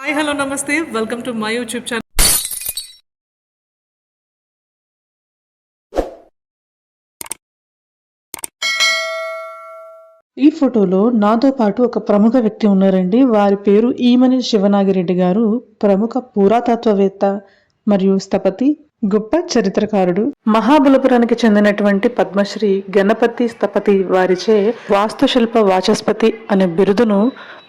Hi hello నమస్తే welcome to my YouTube channel. ఈ ఫోటోలో నాతో పాటు ఒక ప్రముఖ వ్యక్తి ఉన్నారండి. వారి పేరు ఈమని శివనాగిరెడ్డి గారు. ప్రముఖ పురాతత్వవేత్త మరియు స్థపతి, గొప్ప చరిత్రకారుడు. మహాబలపురానికి చెందినటువంటి పద్మశ్రీ గణపతి స్థపతి వారిచే వాస్తుశిల్ప వాచస్పతి అనే బిరుదును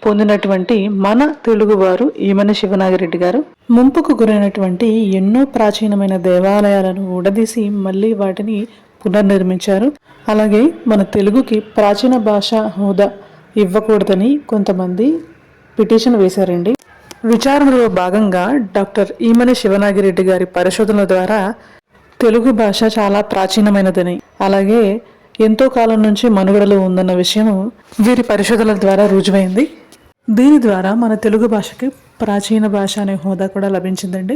పొందినటువంటి మన తెలుగువారు ఈమని శివనాగిరెడ్డి గారు. ముంపుకు గురైనటువంటి ఎన్నో ప్రాచీనమైన దేవాలయాలను ఊడదీసి మళ్ళీ వాటిని పునర్నిర్మించారు. అలాగే మన తెలుగుకి ప్రాచీన భాష హోదా ఇవ్వకూడదని కొంతమంది పిటిషన్ వేశారండి. విచారణలో భాగంగా డాక్టర్ ఈమని శివనాగిరెడ్డి గారి పరిశోధనల ద్వారా తెలుగు భాష చాలా ప్రాచీనమైనదని, అలాగే ఎంతో కాలం నుంచి మనుగడలో ఉందన్న విషయం వీరి పరిశోధనల ద్వారా రుజువైంది. దీని ద్వారా మన తెలుగు భాషకి ప్రాచీన భాష అనే హోదా కూడా లభించిందండి.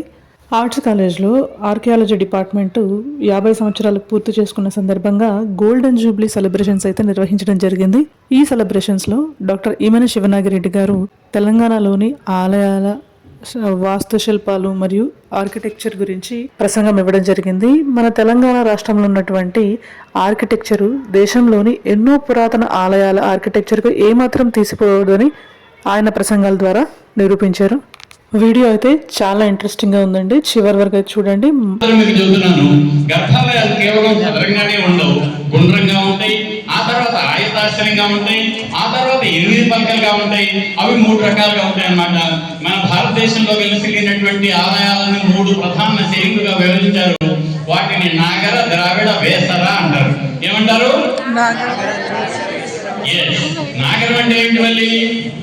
ఆర్ట్స్ కాలేజ్లో ఆర్కియాలజీ డిపార్ట్మెంటు 50 సంవత్సరాలు పూర్తి చేసుకున్న సందర్భంగా గోల్డెన్ జూబ్లీ సెలబ్రేషన్స్ అయితే నిర్వహించడం జరిగింది. ఈ సెలబ్రేషన్స్లో డాక్టర్ ఈమని శివనాగిరెడ్డి గారు తెలంగాణలోని ఆలయాల వాస్తుశిల్పాలు మరియు ఆర్కిటెక్చర్ గురించి ప్రసంగం ఇవ్వడం జరిగింది. మన తెలంగాణ రాష్ట్రంలో ఉన్నటువంటి ఆర్కిటెక్చరు దేశంలోని ఎన్నో పురాతన ఆలయాల ఆర్కిటెక్చర్కు ఏమాత్రం తీసిపోవద్దని ఆయన ప్రసంగాల ద్వారా నిరూపించారు. వీడియో అయితే చాలా ఇంట్రెస్టింగ్ గా ఉందండి, చివరి వరకు అయితే చూడండి. మీకు చెబుతున్నాను, గర్భాలయాలు కేవలం చదరంగానే ఉండవు, గుండ్రంగా ఉంటాయి, ఆ తర్వాత ఆయతాశ్చర్యంగా ఉంటాయి, ఆ తర్వాత 8 పలకలుగా ఉంటాయి. అవి 3 రకాలుగా ఉంటాయి అన్నమాట. మన భారతదేశంలో వెలసిల్లినటువంటి ఆలయాలను 3 ప్రధాన శైలులుగా విభజించారు. వాటిని నాగర, ద్రావిడ, వేసర అంటారు. ఏమంటారు? నాగరం అంటే ఏంటి? మళ్ళీ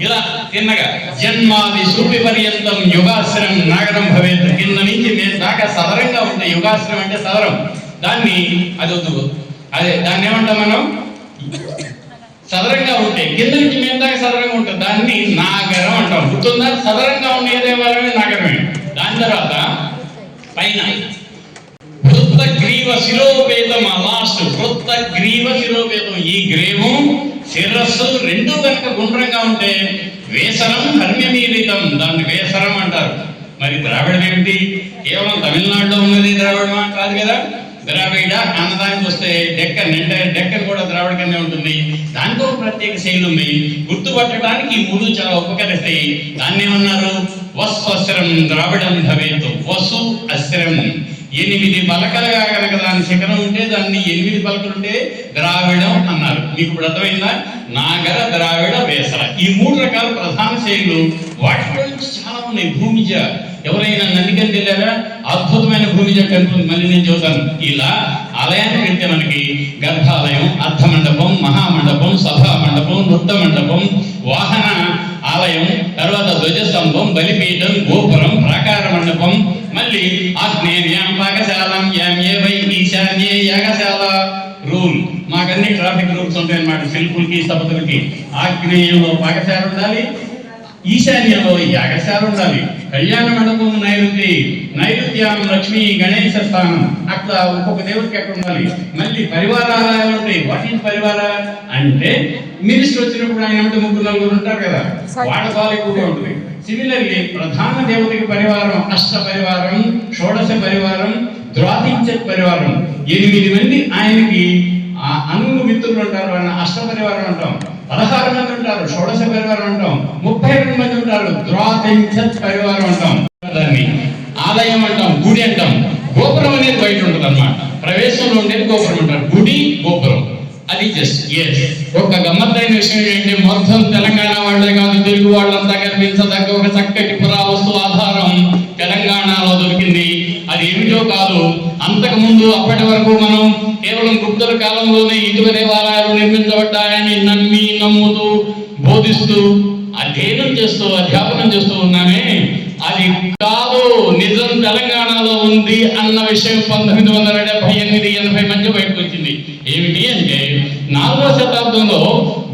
ఇలా తిన్నగా జన్మాది సూపి పర్యంతం యుగాశ్రం నాగరం భవేత్. కింద నుంచి దాకా సదరంగా ఉంటాయి. యుగాశ్రం అంటే సదరం. దాన్ని అది వద్దు, దాన్ని ఏమంటాం మనం? సదరంగా ఉంటాయి. కింద నుంచి మీద దాకా సదరంగా ఉంటుంది. దాన్ని నాగరం అంటాం. గుర్తుందా? సదరంగా ఉండే దేవాలయమే నాగరమే. దాని తర్వాత పైన వృత్త గ్రీవ శిరోపేతం. లాస్ట్ వృత్త గ్రీవ శిరోపేతం. ఈ గ్రీవం శిరస్సు 2 కనుక గుండ్రంగా ఉంటే వేసరం హర్మ్యమీలితం, దాన్ని వేసరం అంటారు. మరి ద్రావిడం ఏమిటి? కేవలం తమిళనాడులో ఉన్నది ద్రావిడమా? కాదు కదా. ద్రావిడ అన్నదానికి వస్తే డెక్కన్, ఎంటైర్ డెక్కన్ కూడా ద్రావిడ కిందే ఉంటుంది. దానికి ఒక ప్రత్యేక శైలి ఉంది. గుర్తుపట్టడానికి ఈ 3 చాలా ఉపకరిస్తాయి. దాన్ని ఏమన్నారు? వసు అశ్రం ద్రావిడం భవేత్. వసు అశ్రం 8 పలకలుగా కనుక దాని శిఖరం ఉంటే దాన్ని 8 పలకలు ఉంటే ద్రావిడం అన్నారు. మీకు ఇప్పుడు అర్థమైందా? నాగర, ద్రావిడ, వేసర, ఈ 3 రకాల ప్రధాన శైలులు. వాటిలో నుంచి చాలా ఉన్నాయి. భూమిజ, ఎవరైనా నందికని వెళ్ళారా? అద్భుతమైన భూమిజ కనుక మళ్ళీ నేను చూస్తాను. ఇలా ఆలయానికి వెళ్తే మనకి గర్భాలయం, అర్ధమండపం, మహామండపం, సభా మండపం, వృద్ధ మండపం, వాహన ఆలయం, తర్వాత ధ్వజస్తంభం, బలిపీఠం, గోపురం, ప్రాకార మండపం, మళ్ళీ ఆగ్నేయం, పాకశాలం, యామ్యేవై ఈశాన్యే యాగశాల. రూల్ మాకన్నీ ట్రాఫిక్ రూల్స్ ఉంటాయి అన్నమాట. శిల్పులకి, స్థపతులకి. ఆగ్నేయంలో పాకశాల ఉండాలి, ఈశాన్యంలో యాగశాల ఉండాలి. కళ్యాణ మండపం నైరుతి, నైరుత్యం లక్ష్మీ గణేశ స్థానం. అట్లా ఒక్కొక్క దేవుడికి ఎక్కడ ఉండాలి. మళ్ళీ పరివారాలయాలు ఉంటాయి. వాటి పరివార అంటే మినిస్టర్ వచ్చినప్పుడు ఆయన అంటే 3-4 ఉంటారు కదా, వాళ్ళ బాల ఎక్కువగా ఉంటుంది. సిమిలర్లీ ప్రధాన దేవతకి పరివారం అష్ట పరివారం, షోడశ పరివారం, ద్వాతించ పరివారం. 8 మంది ఆయనకి అనుగు మిత్రులు ఉంటారు, వాళ్ళని అష్ట పరివారం అంటాం. 16 మంది ఉంటారు, షోడశ పరివారం అంటాం. 32 మంది ఉంటారు, ద్వాతించ పరివారం అంటాం. దాన్ని ఆలయం అంటాం, గుడి అంటాం. గోపురం అనేది బయట ఉంటుంది అన్నమాట. ప్రవేశంలో ఉండేది గోపురం అంటారు. గుడి, గోపురం. అది జస్ట్ ఒక గమ్మత్తైన విషయం ఏంటంటే, మొత్తం తెలంగాణ వాళ్ళే కాదు, తెలుగు వాళ్ళంతా కనిపించదగ్గ ఒక చక్కటి పురావస్తు ఆధారం తెలంగాణలో దొరికింది. అది ఏమిటో కాదు, అంతకుముందు అప్పటి వరకు మనం కేవలం గుప్తుల కాలంలోనే ఇటుక దేవాలయాలు నిర్మించబడ్డాయని నమ్మి, నమ్ముతూ, బోధిస్తూ, అధ్యయనం చేస్తూ, అధ్యాపనం చేస్తూ ఉన్నామే. అది కాదు, నిజం తెలంగాణలో ఉంది అన్న విషయం 1978-80 మధ్య బయటకు వచ్చింది. ఏమిటి అంటే, 4వ శతాబ్దంలో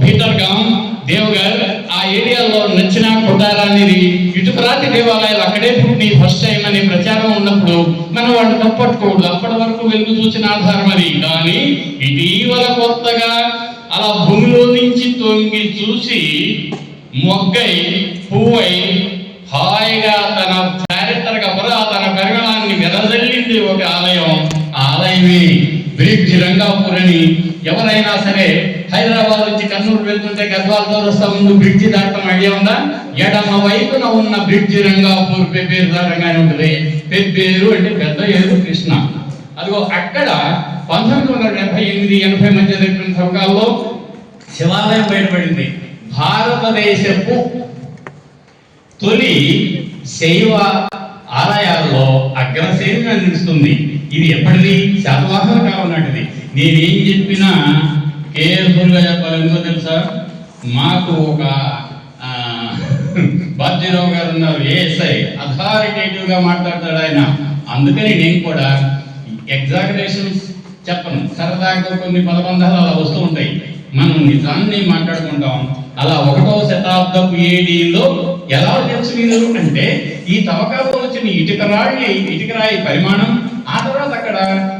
భీటర్గాం, దేవగర్ ఆ ఏరియాలో నచ్చిన కొట్టారనేది ఇటుకరాతి దేవాలయాలు అక్కడే పుట్టి ఫస్ట్ టైం అనే ప్రచారం ఉన్నప్పుడు మనం వాటిని తప్పట్టుకోకూడదు. అప్పటి వరకు వెలుగు చూసిన ఆధారం అది. కానీ ఇటీవల కొత్తగా అలా భూమిలో నుంచి తొంగి చూసి మొగ్గై పువ్వై హాయిగా తన చారిత్రక పురాతన పరిమళాన్ని వెదజల్లింది ఒక ఆలయం. ఆ ఆలయమే బ్రిడ్జ్ రంగాపూర్ అని. ఎవరైనా సరే హైదరాబాద్ నుంచి కర్నూలు వెళ్తుంటే గద్వాల చౌరస్తా ముందు బ్రిడ్జి దాటడం ఐడియా ఉందా? ఎడమ వైపున ఉన్న బ్రిడ్జి రంగాపూర్ పెబ్బేరు దాటంగానే ఉంటుంది. పెబ్బేరు అంటే పెద్ద ఏరు కృష్ణ. అదిగో అక్కడ 1978-80 మధ్య జరిపిన సంవత్సరాల్లో శివాలయం బయటపడింది. భారతదేశపు తొలి శైవ ఆలయాల్లో అగ్రశ్రేణిగా నిలుస్తుంది. ఇది ఎప్పటిది? శాతవాహన కాలం నాటిది. నేనేం చెప్పినా కేర్ఫుల్గా చెప్పాలి. ఎందుకో తెలుసా? మాకు ఒక బాబ్జీరావు గారు ఉన్నారు, ఏఎస్ఐ, అథారిటేటివ్గా మాట్లాడతాడు ఆయన. అందుకని నేను కూడా ఎగ్జాగరేషన్స్ చెప్పను. సరదాగా కొన్ని పదబంధాలు అలా వస్తూ ఉంటాయి. మనం నిజాన్ని మాట్లాడుకుంటాం. అలా 1వ శతాబ్దపు ఏడీలో ఎలా తెలుసు మీరు అంటే, ఈ తవ్వకాల్లో వచ్చిన ఇటుకరాయి పరిమాణం, ఆ తర్వాత అక్కడ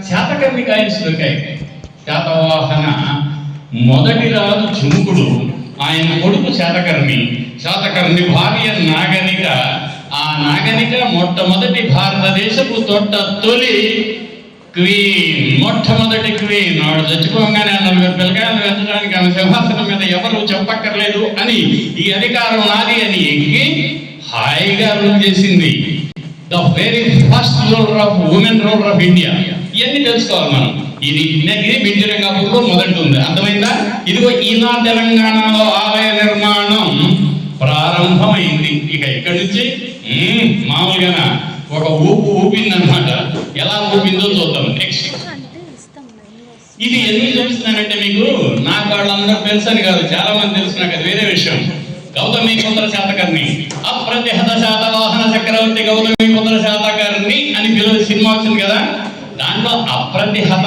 శాతకర్ణి కాయిన్స్ దొరికాయి. శాతవాహన మొదటి రాజు చుముకుడు, ఆయన కొడుకు శాతకర్ణి భార్య నాగనిక. ఆ నాగనిక మొట్టమొదటి భారతదేశపు తొలి క్వీన్, మొట్టమొదటి క్వీన్. ఆవిడ చచ్చిపోగానే 4 పిల్లకాయలు పెంచడానికి ఆమె సింహాసనం మీద ఎవరు చెప్పక్కర్లేదు అని, ఈ అధికారం నాది అని ఎక్కి హాయిగా రూల్ చేసింది. The very first ruler of women ruler of India. ఇవన్నీ తెలుసుకోవాలి మనం. ఇది బ్రిడ్జి రంగాపూర్లో మొదటి ఉంది. అర్థమైందా? ఇదిగో ఈనాడు తెలంగాణలో ఆలయ నిర్మాణం ప్రారంభమైంది. ఇక ఇక్కడి నుంచి మామూలుగా ఒక ఊపిందనమాట. ఎలా ఊపిందో చూద్దాం. నెక్స్ట్ ఇది ఎందుకు చూపిస్తున్నానంటే, మీకు నాకు వాళ్ళందరూ తెలుసని కాదు, చాలా మంది తెలుసు, నాకు అది వేరే విషయం. గౌతమీపుత్ర శాతకర్ణి, అప్రతిహత శాతవాహన చక్రవర్తి గౌతమీపుత్ర శాతకర్ణి అని సినిమా వచ్చింది కదా, దాంట్లో అప్రతిహత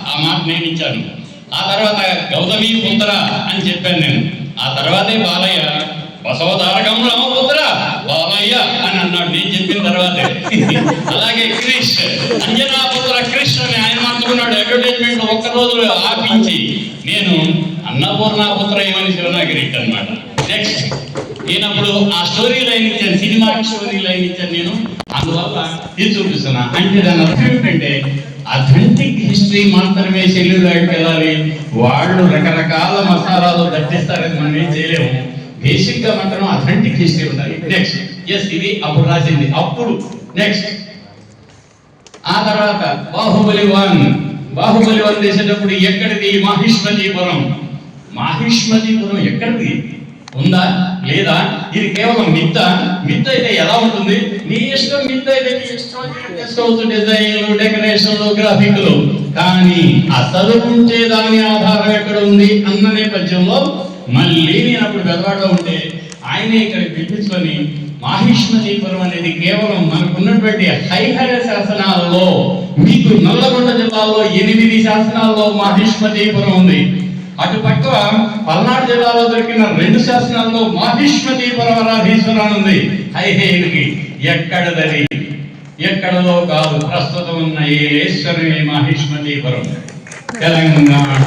ఆ మాట నేను ఇచ్చాను. ఆ తర్వాత గౌతమీపుత్ర అని చెప్పాను నేను. ఆ తర్వాతే బాలయ్య బసవతారకం రామపుత్ర బాలయ్య అని అన్నాడు నేను చెప్పిన తర్వాతే. అలాగే క్రిష్, అంజనాపుత్ర క్రిష్ అని ఆయన మార్చుకున్నాడు అడ్వర్టైజ్మెంట్ ఒక్క రోజు ఆపించి. నేను అన్నపూర్ణాపుత్ర ఏమని శివనాగిరి అనమాట. నెక్స్ట్ నేనప్పుడు ఆ స్టోరీ లైన్ ఇచ్చాను, సినిమా స్టోరీ లైన్ ఇచ్చాను నేను. అందువల్ల ఇది చూపిస్తున్నా. అంటే దాని అర్థం ఏమిటంటే, అథెంటిక్ హిస్టరీ మాత్రమే సెల్యులాయిడ్కి వెళ్ళాలి. వాళ్ళు రకరకాల మసాలాలు దట్టిస్తారని మనం ఏం చేయలేము. బేసిక్ గా మాత్రం అథెంటిక్ హిస్టరీ ఉండాలి. నెక్స్ట్ ఇది అప్పుడు రాసింది. అప్పుడు నెక్స్ట్ ఆ తర్వాత బాహుబలి 1 చేసేటప్పుడు ఎక్కడిది? మహిష్మతీపురం ఎక్కడిది? ఉందా లేదా? ఇది కేవలం మిత్ అయితే ఎలా ఉంటుంది? నీ ఇష్టం. మిత్ అయితే నీ ఇష్టం, డిజైన్లు, డెకరేషన్లు, గ్రాఫిక్లు. కానీ అసలు ఉంటే దాని ఆధారం ఎక్కడ ఉంది అన్న నేపథ్యంలో మళ్ళీ నేను అప్పుడు పెద్దవాడలో ఉంటే ఆయనే ఇక్కడ పిలిపించుకొని, మాహిష్మతీపురం అనేది కేవలం మనకున్నటువంటి హైహర శాసనాలలో, మీకు నల్లగొండ జిల్లాలో 8 శాసనాల్లో మాహిష్మతీపురం ఉంది. అటు పక్క పల్నాడు జిల్లాలో దొరికిన 2 శాసనాల్లో మాహిష్మతీపురం రాధీశ్వరాన్ని ఉంది. హైహేడికి ఎక్కడదని, ఎక్కడలో కాదు, ప్రస్తుతం ఉన్న ఏలేశ్వరుని మాహిష్మతీపురం తెలంగాణ.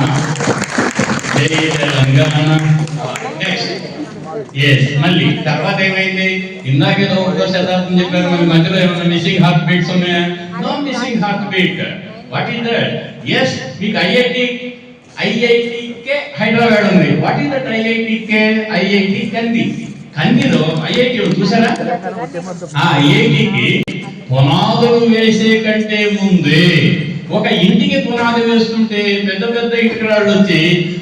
తెలంగాణ. మళ్ళీ తర్వాత ఏమైంది? ఇందాకేదో 1వ శతాబ్దం చెప్పారు, మన మధ్యలో ఏమైనా మిస్సింగ్ హార్ట్ బీట్స్ ఉన్నాయా? No missing heart beat. What is that? Yes, మీకు ఐఐటికే హైదరాబాద్ ఉంది. వాట్ ఈస్ దట్ ఐఐటికే? ఐఐటి కందిలో ఐఐటి చూసారా? ఆ ఐఐటికి పునాదులు వేసే కంటే ముందే ఒక ఇంటికి పునాది వేస్తుంటే పెద్ద పెద్ద ఇటుకరాళ్ళు వచ్చి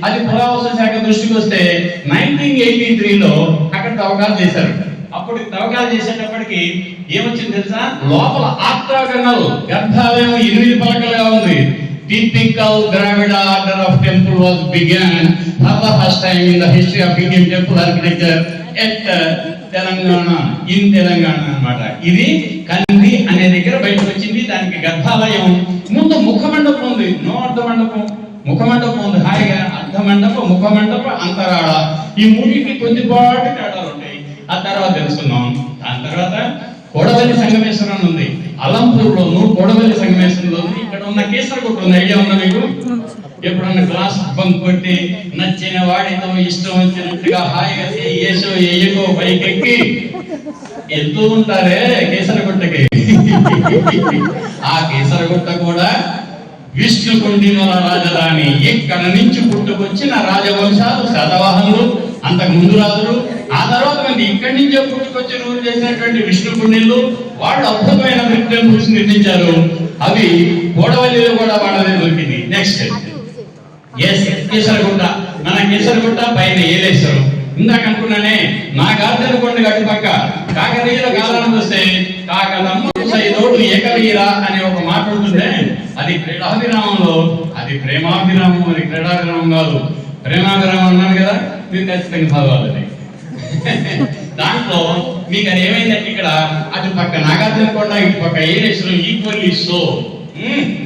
అది పురావస్తు శాఖ దృష్టికి వస్తే 1983లో అక్కడ తవ్వకాలు చేశారు. అప్పుడు తవ్వకాలు చేసేటప్పటికి ఏమొచ్చింది తెలుసా? లోపల ఆక్టాగనల్ గర్భాలయం 8 పలకలుగా ఉంది. Typical Dravida order of temple was began for the first time in the history of Indian temple architecture at Telangana, in Telangana అన్నమాట. ఇది కంది అనే దగ్గర బయటకు వచ్చింది. దానికి గర్భాలయం ముందు ముఖమండపం ఉంది, నో అర్ధమండపం. ముఖమండపం ఉంది, హాయిగా అర్ధమండపం, ముఖమండప, అంతరాళ, ఈ మూడింటికి కొద్దిపాటి తేడాలు ఉంటాయి. ఆ తర్వాత తెలుసుకున్నాం. దాని తర్వాత కోడవల్లి సంగమేశ్వరం ఉంది. అలంపూర్లోను కోడవల్లి సంగమేశ్వరంలో ఇక్కడ ఉన్న కేసరగుట్ట ఉంది. ఐడియా ఉందా మీకు? ఎప్పుడన్నా క్లాస్ బంక్ కొట్టి నచ్చిన వాడితో ఇష్టం వచ్చినట్టుగా హాయిగా ఏసో ఏయకో పైకెక్కి వెళ్తూ ఉంటారే కేసరగుట్టకి. ఆ కేసరగుట్ట కూడా విష్ణుకుండినుల రాజధాని. ఇక్కడ నుంచి పుట్టుకొచ్చిన రాజవంశాలు శాతవాహనులు, అంతకు ముందు రాజులు, ఆ తర్వాత మంది ఇక్కడి నుంచే పుట్టుకొచ్చి రూలు చేసినటువంటి విష్ణుకుండిలు. వాళ్ళు అద్భుతమైన టెంపుల్స్ నిర్మించారు. అవి కోడవల్లిలో కూడా వాళ్ళదే దొరికింది. నెక్స్ట్ కేసరగుట్ట. మన కేసరగుట్ట పైన ఏలేశ్వరం. ఇందాక అనుకున్నానే నాగార్జున కొండ గట్టి పక్క కాకతీయుల కాలానికి వస్తే కాకతమ్మ సైదోడు ఏకవీర అనే ఒక మాట ఉంటుందే, అది క్రీడాభిరామంలో, అది ప్రేమాభిరామం, అది క్రీడాభిరామం కాదు. ప్రేమాభిరామం అన్నాను కదా, మీరు ఖచ్చితంగా చదవాలి. దాంట్లో మీకు అది ఏమైందంటే ఇక్కడ అటు పక్క నాగార్జున కొండ, ఇటు పక్క ఏలేశ్వరం ఈక్వల్లీ సో.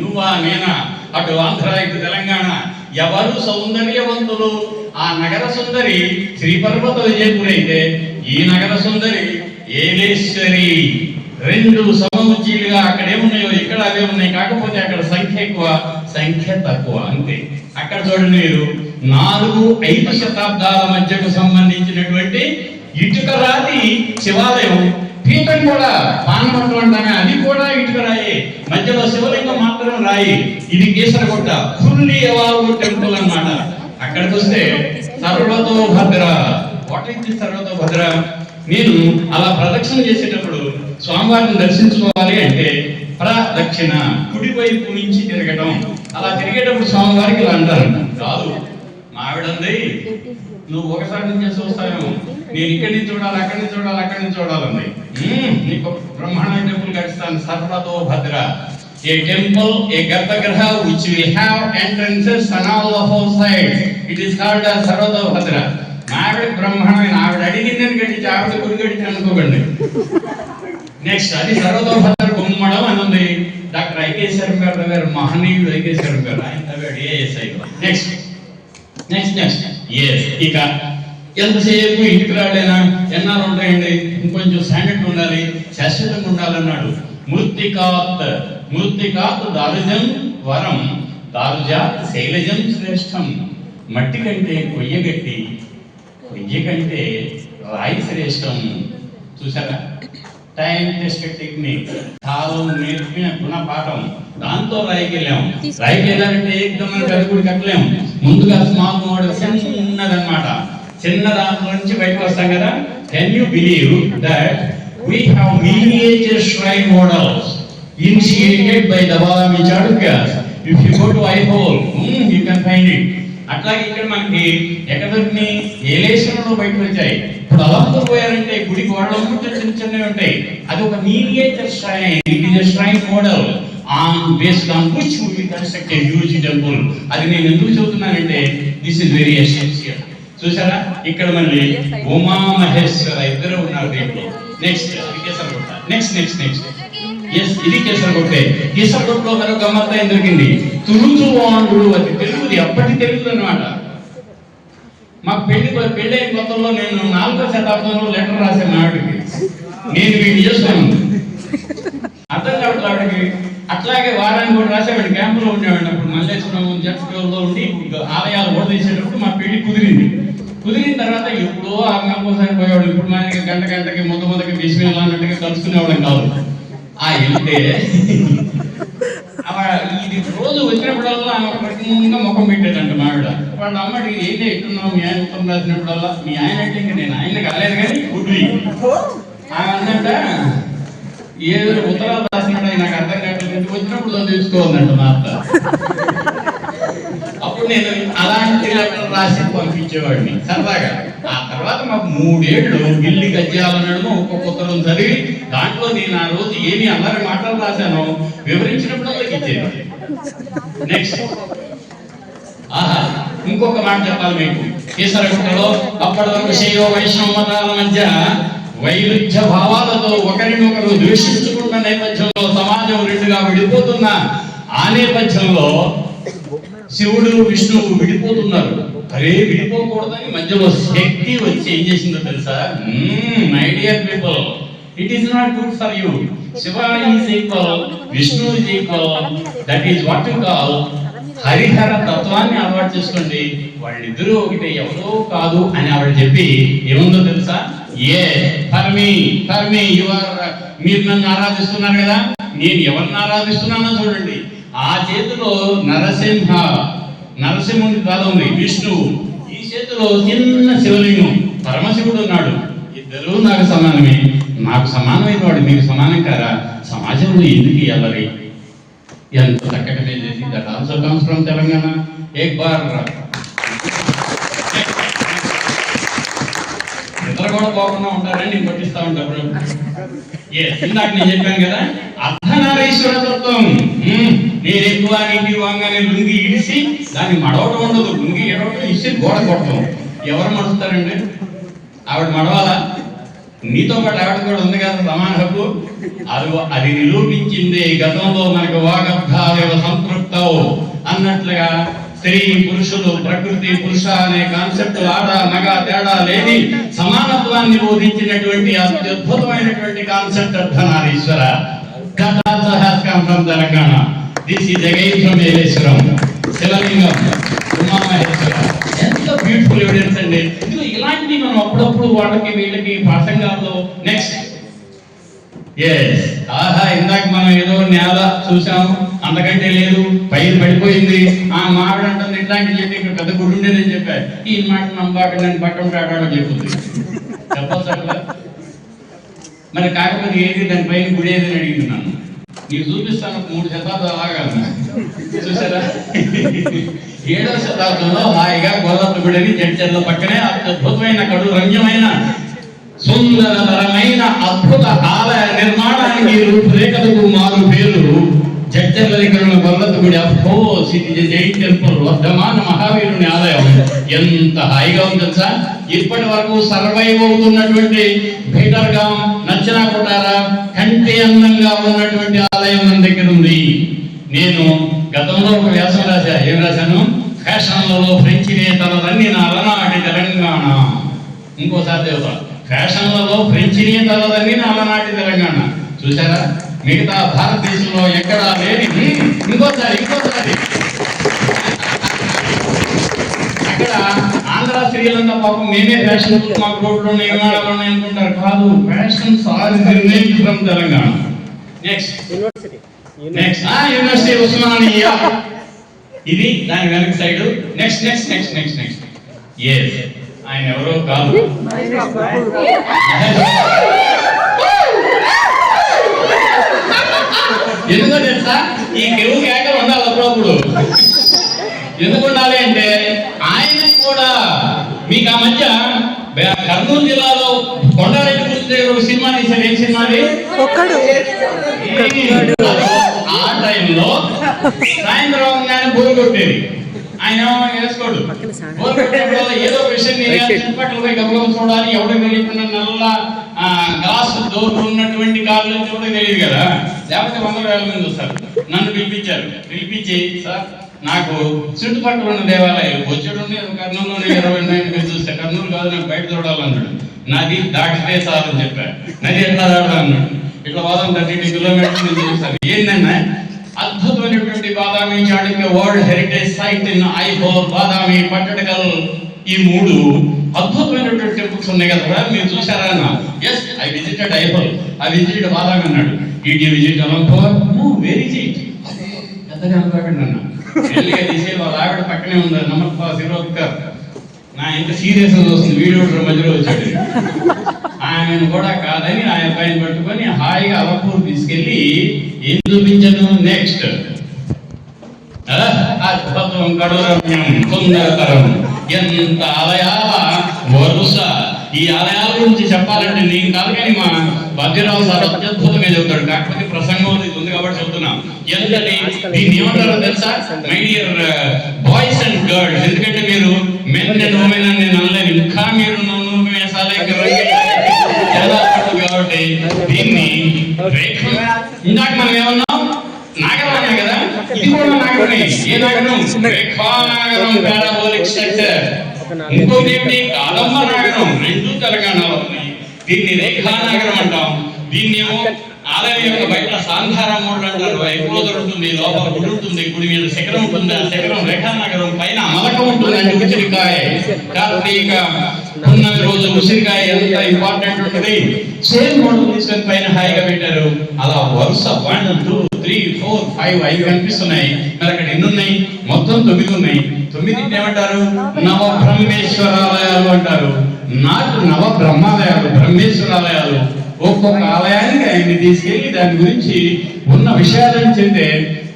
నువ్వా నేనా, అటు ఆంధ్ర ఇటు తెలంగాణ, ఎవరు సౌందర్యవంతులు? ఆ నగర సుందరి శ్రీపర్వత విజయపురైతే ఈ నగర సుందరి ఏలేశ్వరి. రెండు సమవుజ్జీలుగా అక్కడేమున్నాయో ఇక్కడ అవే ఉన్నాయి. కాకపోతే అక్కడ సంఖ్య ఎక్కువ, సంఖ్య తక్కువ, అంతే. అక్కడ చూడండి మీరు 4-5 శతాబ్దాల మధ్యకు సంబంధించినటువంటి ఇటుక రాతి శివాలయం. పీఠం కూడా పానమట్టం అంటామే, అది కూడా ఇటుక రాయి. మధ్యలో శివలింగం మాత్రం రాయి. ఇది కేసరగుట్ట, ఫుల్లీ ఎవాల్వ్డ్ టెంపుల్ అన్నమాట. అక్కడికి వస్తే సర్వతో భద్ర. వాట్ ఇస్ ది సర్వతో భద్ర? నేను అలా ప్రదక్షిణ చేసేటప్పుడు స్వామివారిని దర్శించుకోవాలి అంటే ప్రదక్షిణ, కుడివైపు నుంచి తిరగటం. అలా తిరిగేటప్పుడు స్వామివారికి ఇలా అంటారు, కాదు మావిడంది నువ్వు ఒకసారి నుంచి చూస్తావేమో, నేను ఇక్కడి నుంచి చూడాలి, అక్కడి నుంచి చూడాలి, అక్కడి నుంచి చూడాలండి. నీకు బ్రహ్మాండ టెంపుల్ కట్టిస్తాను, సర్వతో భద్ర. A temple, a Garbhagriha which will have entrances on all the four sides. It is called as Sarvatobhadra. ఆవిడ బ్రహ్మాండమైన, ఆవిడ అడిగిందని కట్టించి ఆవిడ గురి కట్టించి అనుకోకండి. నెక్స్ట్ అది సర్వతోభద్ర గుమ్మడం అని ఉంది. డాక్టర్ ఐకేశ్వరం గారు, మహనీయుడు ఐకేశ్వరం గారు, ఆయన తవ్వాడు ఏఎస్ఐ. నెక్స్ట్ నెక్స్ట్ నెక్స్ట్ ఇక ఎంతసేపు ఇంటికి రాలేనా, ఎన్నాళ్ళు ఉంటాయండి, ఇంకొంచెం స్టాండర్డ్ ఉండాలి, శాశ్వతంగా ఉండాలన్నాడు. మూర్తికాత్ దారుజం వరం, దారుజాత్ శైలజం శ్రేష్టం. మట్టి కంటే కొయ్య గట్టి, కొయ్య కంటే రాయి శ్రేష్టం. చూసారా, టైం టెస్ట్ టెక్నిక్, కాలం నేర్పిన గుణపాఠం. దాంతో రాయికి వెళ్ళాము. రాయికి వెళ్ళాలంటే ఏకదం పెద్ద గుడి కట్టలేము. ముందుగా స్మాల్ మోడల్ చిన్నదన్నమాట. చిన్న దాంట్లో నుంచి బయటకు వస్తాం కదా. Can you believe that we have miniature shrine models initiated by the Badami Chalukyas? If you go to Aihole, you can find it. అట్లాగే ఇక్కడ మనకి ఎక్కడికి ఏలేశ్వరంలో బయటకు వచ్చాయి. ఇప్పుడు అలంపూర్ పోయారంటే గుడి గోడలు చిన్న చిన్నవి ఉంటాయి. అది ఒక miniature shrine. It is a shrine model based on which we will construct a huge temple. అది నేను ఎందుకు చెబుతున్నానంటే this is very essential. చూసారా, ఇక్కడ మళ్ళీ ఉమా మహేశ్వర ఇద్దరు ఉన్నారు దీంట్లో. నెక్స్ట్ కేసరగుట్ట. నెక్స్ట్ ఇది కేసరగుట్టే. కేసరగుట్టలో మరొక గమ్మత్తు ఏం దొరికింది, తురుతువాంగుడు. అది తెలుగుది, అప్పటి తెలుగు అన్నమాట. మాకు పెళ్ళైన కొత్తలో నేను 4వ శతాబ్దంలో లెటర్ రాశాను ఆవిడకి, నేను వీడిని చేస్తున్నాను, అర్థం కావట్లేదు ఆవిడకి. అట్లాగే వారానికి కూడా రాసేవాడి, క్యాంపులో ఉండేవాడిని. అప్పుడు మల్లేశ్వరం జట్స్లో ఉండి ఆలయాలు ఓడ తీసేటప్పుడు మా పెళ్లి కుదిరిన తర్వాత ఎప్పుడో ఆమెకోసారి పోయేవాడు. ఇప్పుడు మనకి గంటకి మొదకి బిస్మిల్లా అన్నట్టుగా కలుసుకునేవాళ్ళం కాదు. ఆ వెళ్తే ఇది రోజు వచ్చినప్పుడల్లా ఆమె ప్రతిగా ముఖం పెట్టేదంట మావిడ. వాళ్ళ అమ్మడి ఏంటి ఎట్టున్నావు, మీ ఆయన ఉత్తరం రాసినప్పుడల్లా, మీ ఆయన అంటే ఇంకా నేను ఆయన కాలేదు కానీ గుడ్వి. ఆమె అన్నట ఏదో ఉత్తరాలు రాసినట్టు నాకు అర్థం కావట్లేదు, వచ్చినప్పుడు తెలుసుకోవాలంట మా అత్త. అప్పుడు నేను అలాంటి లెక్కలు రాసి పంపించేవాడిని సరదాగా. ఆ తర్వాత మాకు 3 ఏళ్ళు ఢిల్లీ గద్యాల నడుమ ఒక్కొక్క ఉత్తరం చదివి దాంట్లో నేను ఆ రోజు ఏమి అందరి మాటలు రాశానో వివరించినప్పుడు ఇచ్చేది. నెక్స్ట్ ఇంకొక మాట చెప్పాలి మీకు. కేసరగుట్టలో అప్పటి వరకు శైవ వైష్ణవ మతాల మధ్య వైరుధ్య భావాలతో ఒకరినొకరు ద్వేషించుకున్న నేపథ్యంలో సమాజం 2గా విడిపోతున్న ఆ నేపథ్యంలో శివుడు విష్ణువు విడిపోతున్నారు. అరే విడిపోకూడదని మధ్యలో శక్తి వచ్చి ఏం చేసిందో తెలుసా? My dear people, it is not good for you. Shiva is equal, Vishnu is equal. That is what you call Harihara తత్వాన్ని అలవాటు చేసుకోండి. వాళ్ళిద్దరూ ఒకటే, ఎవరో కాదు అని ఆవిడ చెప్పి ఏముందో తెలుసా? ఏ ఫర్ మీ మీరు నన్ను ఆరాధిస్తున్నారు కదా, నేను ఎవరిని ఆరాధిస్తున్నానో చూడండి. ఆ చేతిలో నరసింహుని తల ఉంది, విష్ణువు. ఈ చేతిలో చిన్న శివలింగం, పరమశివుడు ఉన్నాడు. ఇద్దరు నాకు సమానమే. నాకు సమానమైన వాడు మీకు సమానం కారా? సమాజంలో ఎందుకు ఎల్లరి? ఎంత చక్కటి చేసి that also comes from Telangana. ఏక్ బార్ ఇద్దరు కూడా పోకుండా ఉంటారని నేను పట్టిస్తా ఉంటాను. ఇందాక నేను చెప్పాను కదా, అర్ధనారీశ్వర తత్వం. నేను ఎక్కువ నీటి వాంగానే లుంగి ఇడిసి దాన్ని మడవటం ఉండదు. లుంగి ఎడవటం ఇచ్చి గోడ కొట్టడం. ఎవరు మడుస్తారండి? ఆవిడ మడవాలా? నీతో పాటు ఆవిడ కూడా ఉంది కదా సమాన హక్కు. అది నిరూపించింది గతంలో మనకు వాగబ్ధాదేవ సంతృప్తవు అన్నట్లుగా స్త్రీ పురుషులు, ప్రకృతి పురుష అనే కాన్సెప్ట్ ఆడ మగ తేడా లేని సమానత్వాన్ని బోధించినటువంటి అత్యద్భుతమైనటువంటి concept Ardhanarishvara. Telangana. This is again from Yeleswaram, శివలింగం, ఉమామహేశ్వర. ఎంత బ్యూటిఫుల్ ఎవిడెన్స్ అండి. ఇలాంటివి మనం అప్పుడప్పుడు వాళ్ళకి వీళ్ళకి ప్రసంగాల్లో నెక్స్ట్ ఇందాక మనం ఏదో నేల చూసాం, అంతకంటే లేదు, పైరు పడిపోయింది, ఆ మావిడ అంటుంది ఇట్లాంటి చెప్పి ఇక్కడ పెద్ద గుడి ఉండేదని చెప్పారు. ఈ మాట నమ్మాక నేను పక్కన పెట్టాడో చెప్తుంది. చెప్పచ్చు అట్లా. మరి కాకపోతే ఏది దాని పైన గుడి ఏదని అడిగింది. నీకు చూపిస్తాను 3 శతాబ్దాలు ఆగాలి. చూసారా? 7వ శతాబ్దంలో హాయిగా గోదావరి గుడి అని జడ్చర్ల పక్కనే అద్భుతమైన కడు రమ్యమైన సుందరతరమైన అద్భుత ఆలయ నిర్మాణానికి రూపురేఖలకు మారు పేరు జడ్చర్ల దగ్గర ఉన్న గొల్లత గుడి. అఫ్కోర్స్ ఇది జైన్ టెంపుల్, వర్ధమాన మహావీరుని ఆలయం. ఎంత హాయిగా ఉంది తెలుసా? ఇప్పటి వరకు సర్వైవ్ అవుతున్నటువంటి భీటర్గాం, నచ్చనా కొట్టారా కంటే అందంగా ఉన్నటువంటి ఆలయం మన దగ్గర ఉంది. నేను గతంలో ఒక వ్యాసం రాశా. ఏం రాశాను? ఫ్యాషన్లలో ఫ్రెంచి నేతలన్నీ నా అలనాటి తెలంగాణ. ఇంకోసారి దేవత, ఫ్యాషన్లలో ఫ్రెంచి నేతలన్నీ నా అలనాటి తెలంగాణ. చూసారా? మిగతా భారతదేశంలో ఎక్కడా లేని. ఇంకోసారి అక్కడ ఆంధ్ర స్త్రీలంతా పాపం మేమే ఫ్యాషన్, మాకు రోడ్లు ఉన్నాయి, విమానాలు ఉన్నాయి అనుకుంటారు. కాదు, fashions are from Telangana. Next university Osmania. ఇది దాని వెనక సైడ్. నెక్స్ట్ ఆయన ఎవరో కాదు, ఎందుకో తెలుసా? ఈ కెవు కేక ఉండాలి అప్పుడప్పుడు. ఎందుకు ఉండాలి అంటే ఆయన కూడా మీకు ఆ మధ్య కర్నూలు జిల్లాలో కొండారెడ్డి కూర్చుంటే ఒక సినిమా తీశారు. ఏం సినిమా అది? ఆ టైంలో సాయంత్రం అవగానే బోరు కొట్టేది. ఆయన వేసుకోడు. బోరు కొట్టేప్పుడు ఏదో విషయం చుట్టుపక్కల పోయి గబగబ చూడాలి. ఎవడో తెలియకుండా నల్ల గ్లాసు డోర్లు ఉన్నటువంటి కార్లు ఎవడో తెలియదు కదా, లేకపోతే 100,000 మంది వస్తారు. నన్ను పిలిపించి సార్ నాకు చుట్టుపక్కల ఉన్న దేవాలయం వచ్చాడు, కర్నూలులోనే 29 చూస్తే కర్నూలు కాదు నాకు బయట చూడాలన్నాడు. నది దాటితే సార్ అని చెప్పారు. నది ఎట్లా దాటా అన్నాడు. ఇట్లా వాదం 32 కిలోమీటర్లు నేను చూస్తాను. ఏంటన్నా అద్భుతమైనటువంటి Badami Chalukya world heritage site in Aihole, Badami, Pattadakal, ఈ 3 అద్భుతమైనటువంటి టెంపుల్స్ ఉన్నాయి కదా, మీరు చూసారా అన్న? Yes, I visited Aihole, I visited Badami అన్నాడు. Did you visit Alampur? No, where is it? పెద్దగా అనుకోకండి అన్న. తీసే వాళ్ళ ఆవిడ పక్కనే ఉంది, నమ్మక శిరోద్కర్. నా ఇంత సీరియస్ వస్తుంది, వీడియో మధ్యలో వచ్చాడు. ఆయన కూడా కాదని ఆయన పైన పట్టుకొని హాయిగా అలంపూర్ తీసుకెళ్ళి ఏం చూపించాను? నెక్స్ట్ అద్భుతం, కడురమ్యం, సుందరతరం. ఎంత ఆలయాల వరుస. ఈ ఆలయాల గురించి చెప్పాలంటే నేను కాదు కానీ మా భద్రరావు సార్ అత్యద్భుతంగా చెబుతాడు. కాకపోతే ప్రసంగం ఇది ఉంది కాబట్టి చెప్తున్నా. ఎందుకంటే దీన్ని ఏమంటారో తెలుసా? My dear boys and girls. ఎందుకంటే మీరు మెన్ అండ్ ఉమెన్ అని నేను అనలేదు. ఇంకా మీరు వేసాలే కాబట్టి దీన్ని ఇందాక మనం ఏమన్నాం? నాగరం అన్నాయి కదా, ఇది కూడా నాగరమే. ఏ నాగరం? రేఖానాగరం, పారాబోలిక్ స్ట్రక్చర్. ఇంకోటి ఏమిటి? కాదమ్మ నాగరం. 2 తెలంగాణలో ఉన్నాయి. దీన్ని రేఖానాగరం అంటాం. దీన్ని ఏమో ఆలయం యొక్క బయట సాంధార మోడ్ అంటారు. ఎక్లోజర్ ఉంటుంది, లోపల గుడి ఉంటుంది, గుడి మీద శిఖరం ఉంటుంది. ఆ శిఖరం రేఖానగరం, పైన అమలకం ఉంటుంది, అంటే ఉచిరికాయ. కార్తీక ఉన్నది రోజు ఉసిరికాయ ఎంత ఇంపార్టెంట్ ఉంటుంది. సేమ్ మోడల్ తీసుకొని పైన హాయిగా పెట్టారు. అలా వరుస 1 2 3 4 5 5 కనిపిస్తున్నాయి. మరి అక్కడ ఎన్ని ఉన్నాయి? మొత్తం 9 ఉన్నాయి. 9 ఏమంటారు? నవ బ్రహ్మేశ్వరాలయాలు అంటారు. నాకు నవ బ్రహ్మాలయాలు, బ్రహ్మేశ్వరాలయాలు. ఒక్కొక్క ఆలయానికి ఆయన్ని తీసుకెళ్లి దాని గురించి ఉన్న విషయాలను చెప్తే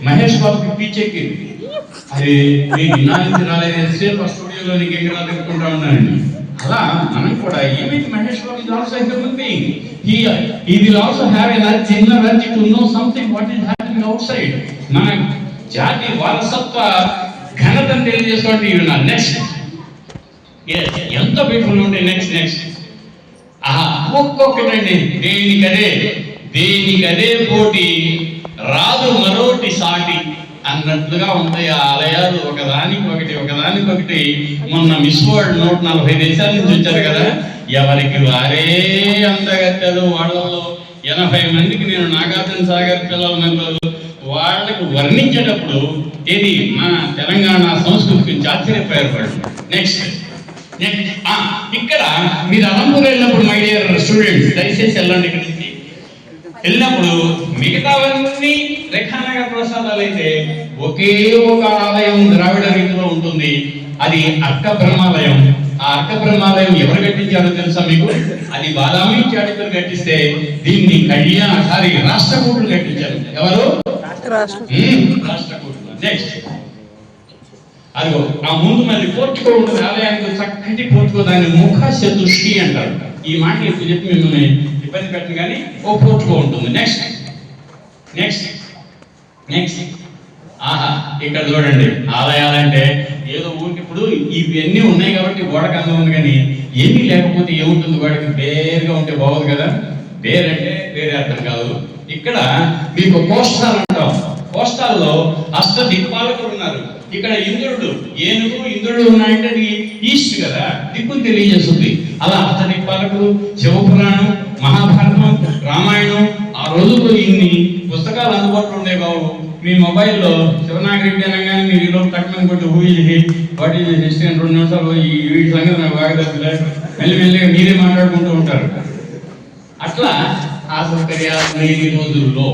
మహేష్ బాబుకి పీచెక్కింది. అది నేను ఇన్నాళ్ళకి రాలేదు, స్టూడియోలో నీకు రాదనుకుంటా ఉన్నానండి. అలా మనం కూడా ఏమైతే Mahesh Babu is also a human being. He will also have an inner urge to know something what is happening outside. మన జాతి వారసత్వ ఘనతను తెలియజేసుకోండి. నెక్స్ట్ ఎంత బ్యూటిఫుల్ ఉంటే నెక్స్ట్ ఒక్కొక్కటండి దేనికదే పోటీ రాదు మరోటి సాటి అన్నట్లుగా ఉంటాయి ఆ ఆలయాలు. ఒకదానికొకటి. మొన్న మిస్ వరల్డ్ 140 దేశాల నుంచి వచ్చారు కదా, ఎవరికి వారే అందగత్తెలు. వాళ్ళలో 80 మందికి నేను నాగార్జున సాగర్ పిల్లలు వాళ్ళకి వర్ణించేటప్పుడు ఇది మన తెలంగాణ సంస్కృతి గురించి ఆశ్చర్యపోయారు వాళ్ళు. నెక్స్ట్ ఇక్కడ మీరు అలంపూర్ వెళ్ళినప్పుడు మై డియర్ స్టూడెంట్స్ దయచేసి వెళ్ళండి. ఇక్కడ నుంచి వెళ్ళినప్పుడు మిగతావన్నీ రేఖానగర్ ప్రసాదాలు అయితే ఒకే ఒక ఆలయం ద్రావిడ రీతిలో ఉంటుంది. అది అర్క బ్రహ్మాలయం. ఆ అర్క బ్రహ్మాలయం ఎవరు కట్టించారో తెలుసా మీకు? అది బాదామి చాళుక్యులు కట్టిస్తే దీన్ని రాష్ట్రకూటులు కట్టించారు. ఎవరు? రాష్ట్రకూటులు. నెక్స్ట్ అదిగో ఆ ముందు మళ్ళీ పోర్చుకో ఉంటుంది ఆలయానికి, చక్కటి పోర్చుకో. దాన్ని ముఖ చతుష్టి అంటారు. ఈ మాట ఇప్పుడు చెప్పి మిమ్మల్ని ఇబ్బంది పెట్టను కానీ ఓ పోర్చుకో ఉంటుంది. నెక్స్ట్ ఇక్కడ చూడండి. ఆలయాలంటే ఏదో ఊరికి ఇప్పుడు ఇవన్నీ ఉన్నాయి కాబట్టి గోడకు అందం ఉంది, కానీ ఏమీ లేకపోతే ఏముంటుంది? గోడకి బేరుగా ఉంటే బాగోదు కదా. బేర్ అంటే వేరే అర్థం కాదు. ఇక్కడ మీకు కోష్టాలు అంటాం. కోష్టాల్లో అష్ట దిక్పాలకులు ఉన్నారు. ఇక్కడ ఇంద్రుడు ఉన్నాయంటే అది ఈస్ట్ కదా, దిక్కుని తెలియజేస్తుంది. అలా అష్ట దిక్పాలకులు, శివపురాణం, మహాభారతం, రామాయణం. ఆ రోజుల్లో ఇన్ని పుస్తకాలు అందుబాటులో ఉండే బాబు. మీ మొబైల్లో శివనాగరెడ్డి అనగానే మీరు ఈరోజు తక్కువ కొట్టి ఊహించి వాటి హిస్టరీ 2 నిమిషాలు వీటి సంగతి నాకు బాగా తగ్గలే మెల్లిమెల్లిగా మీరే మాట్లాడుకుంటూ ఉంటారు. అట్లా ఆ సౌకర్యాలు ఈ రోజుల్లో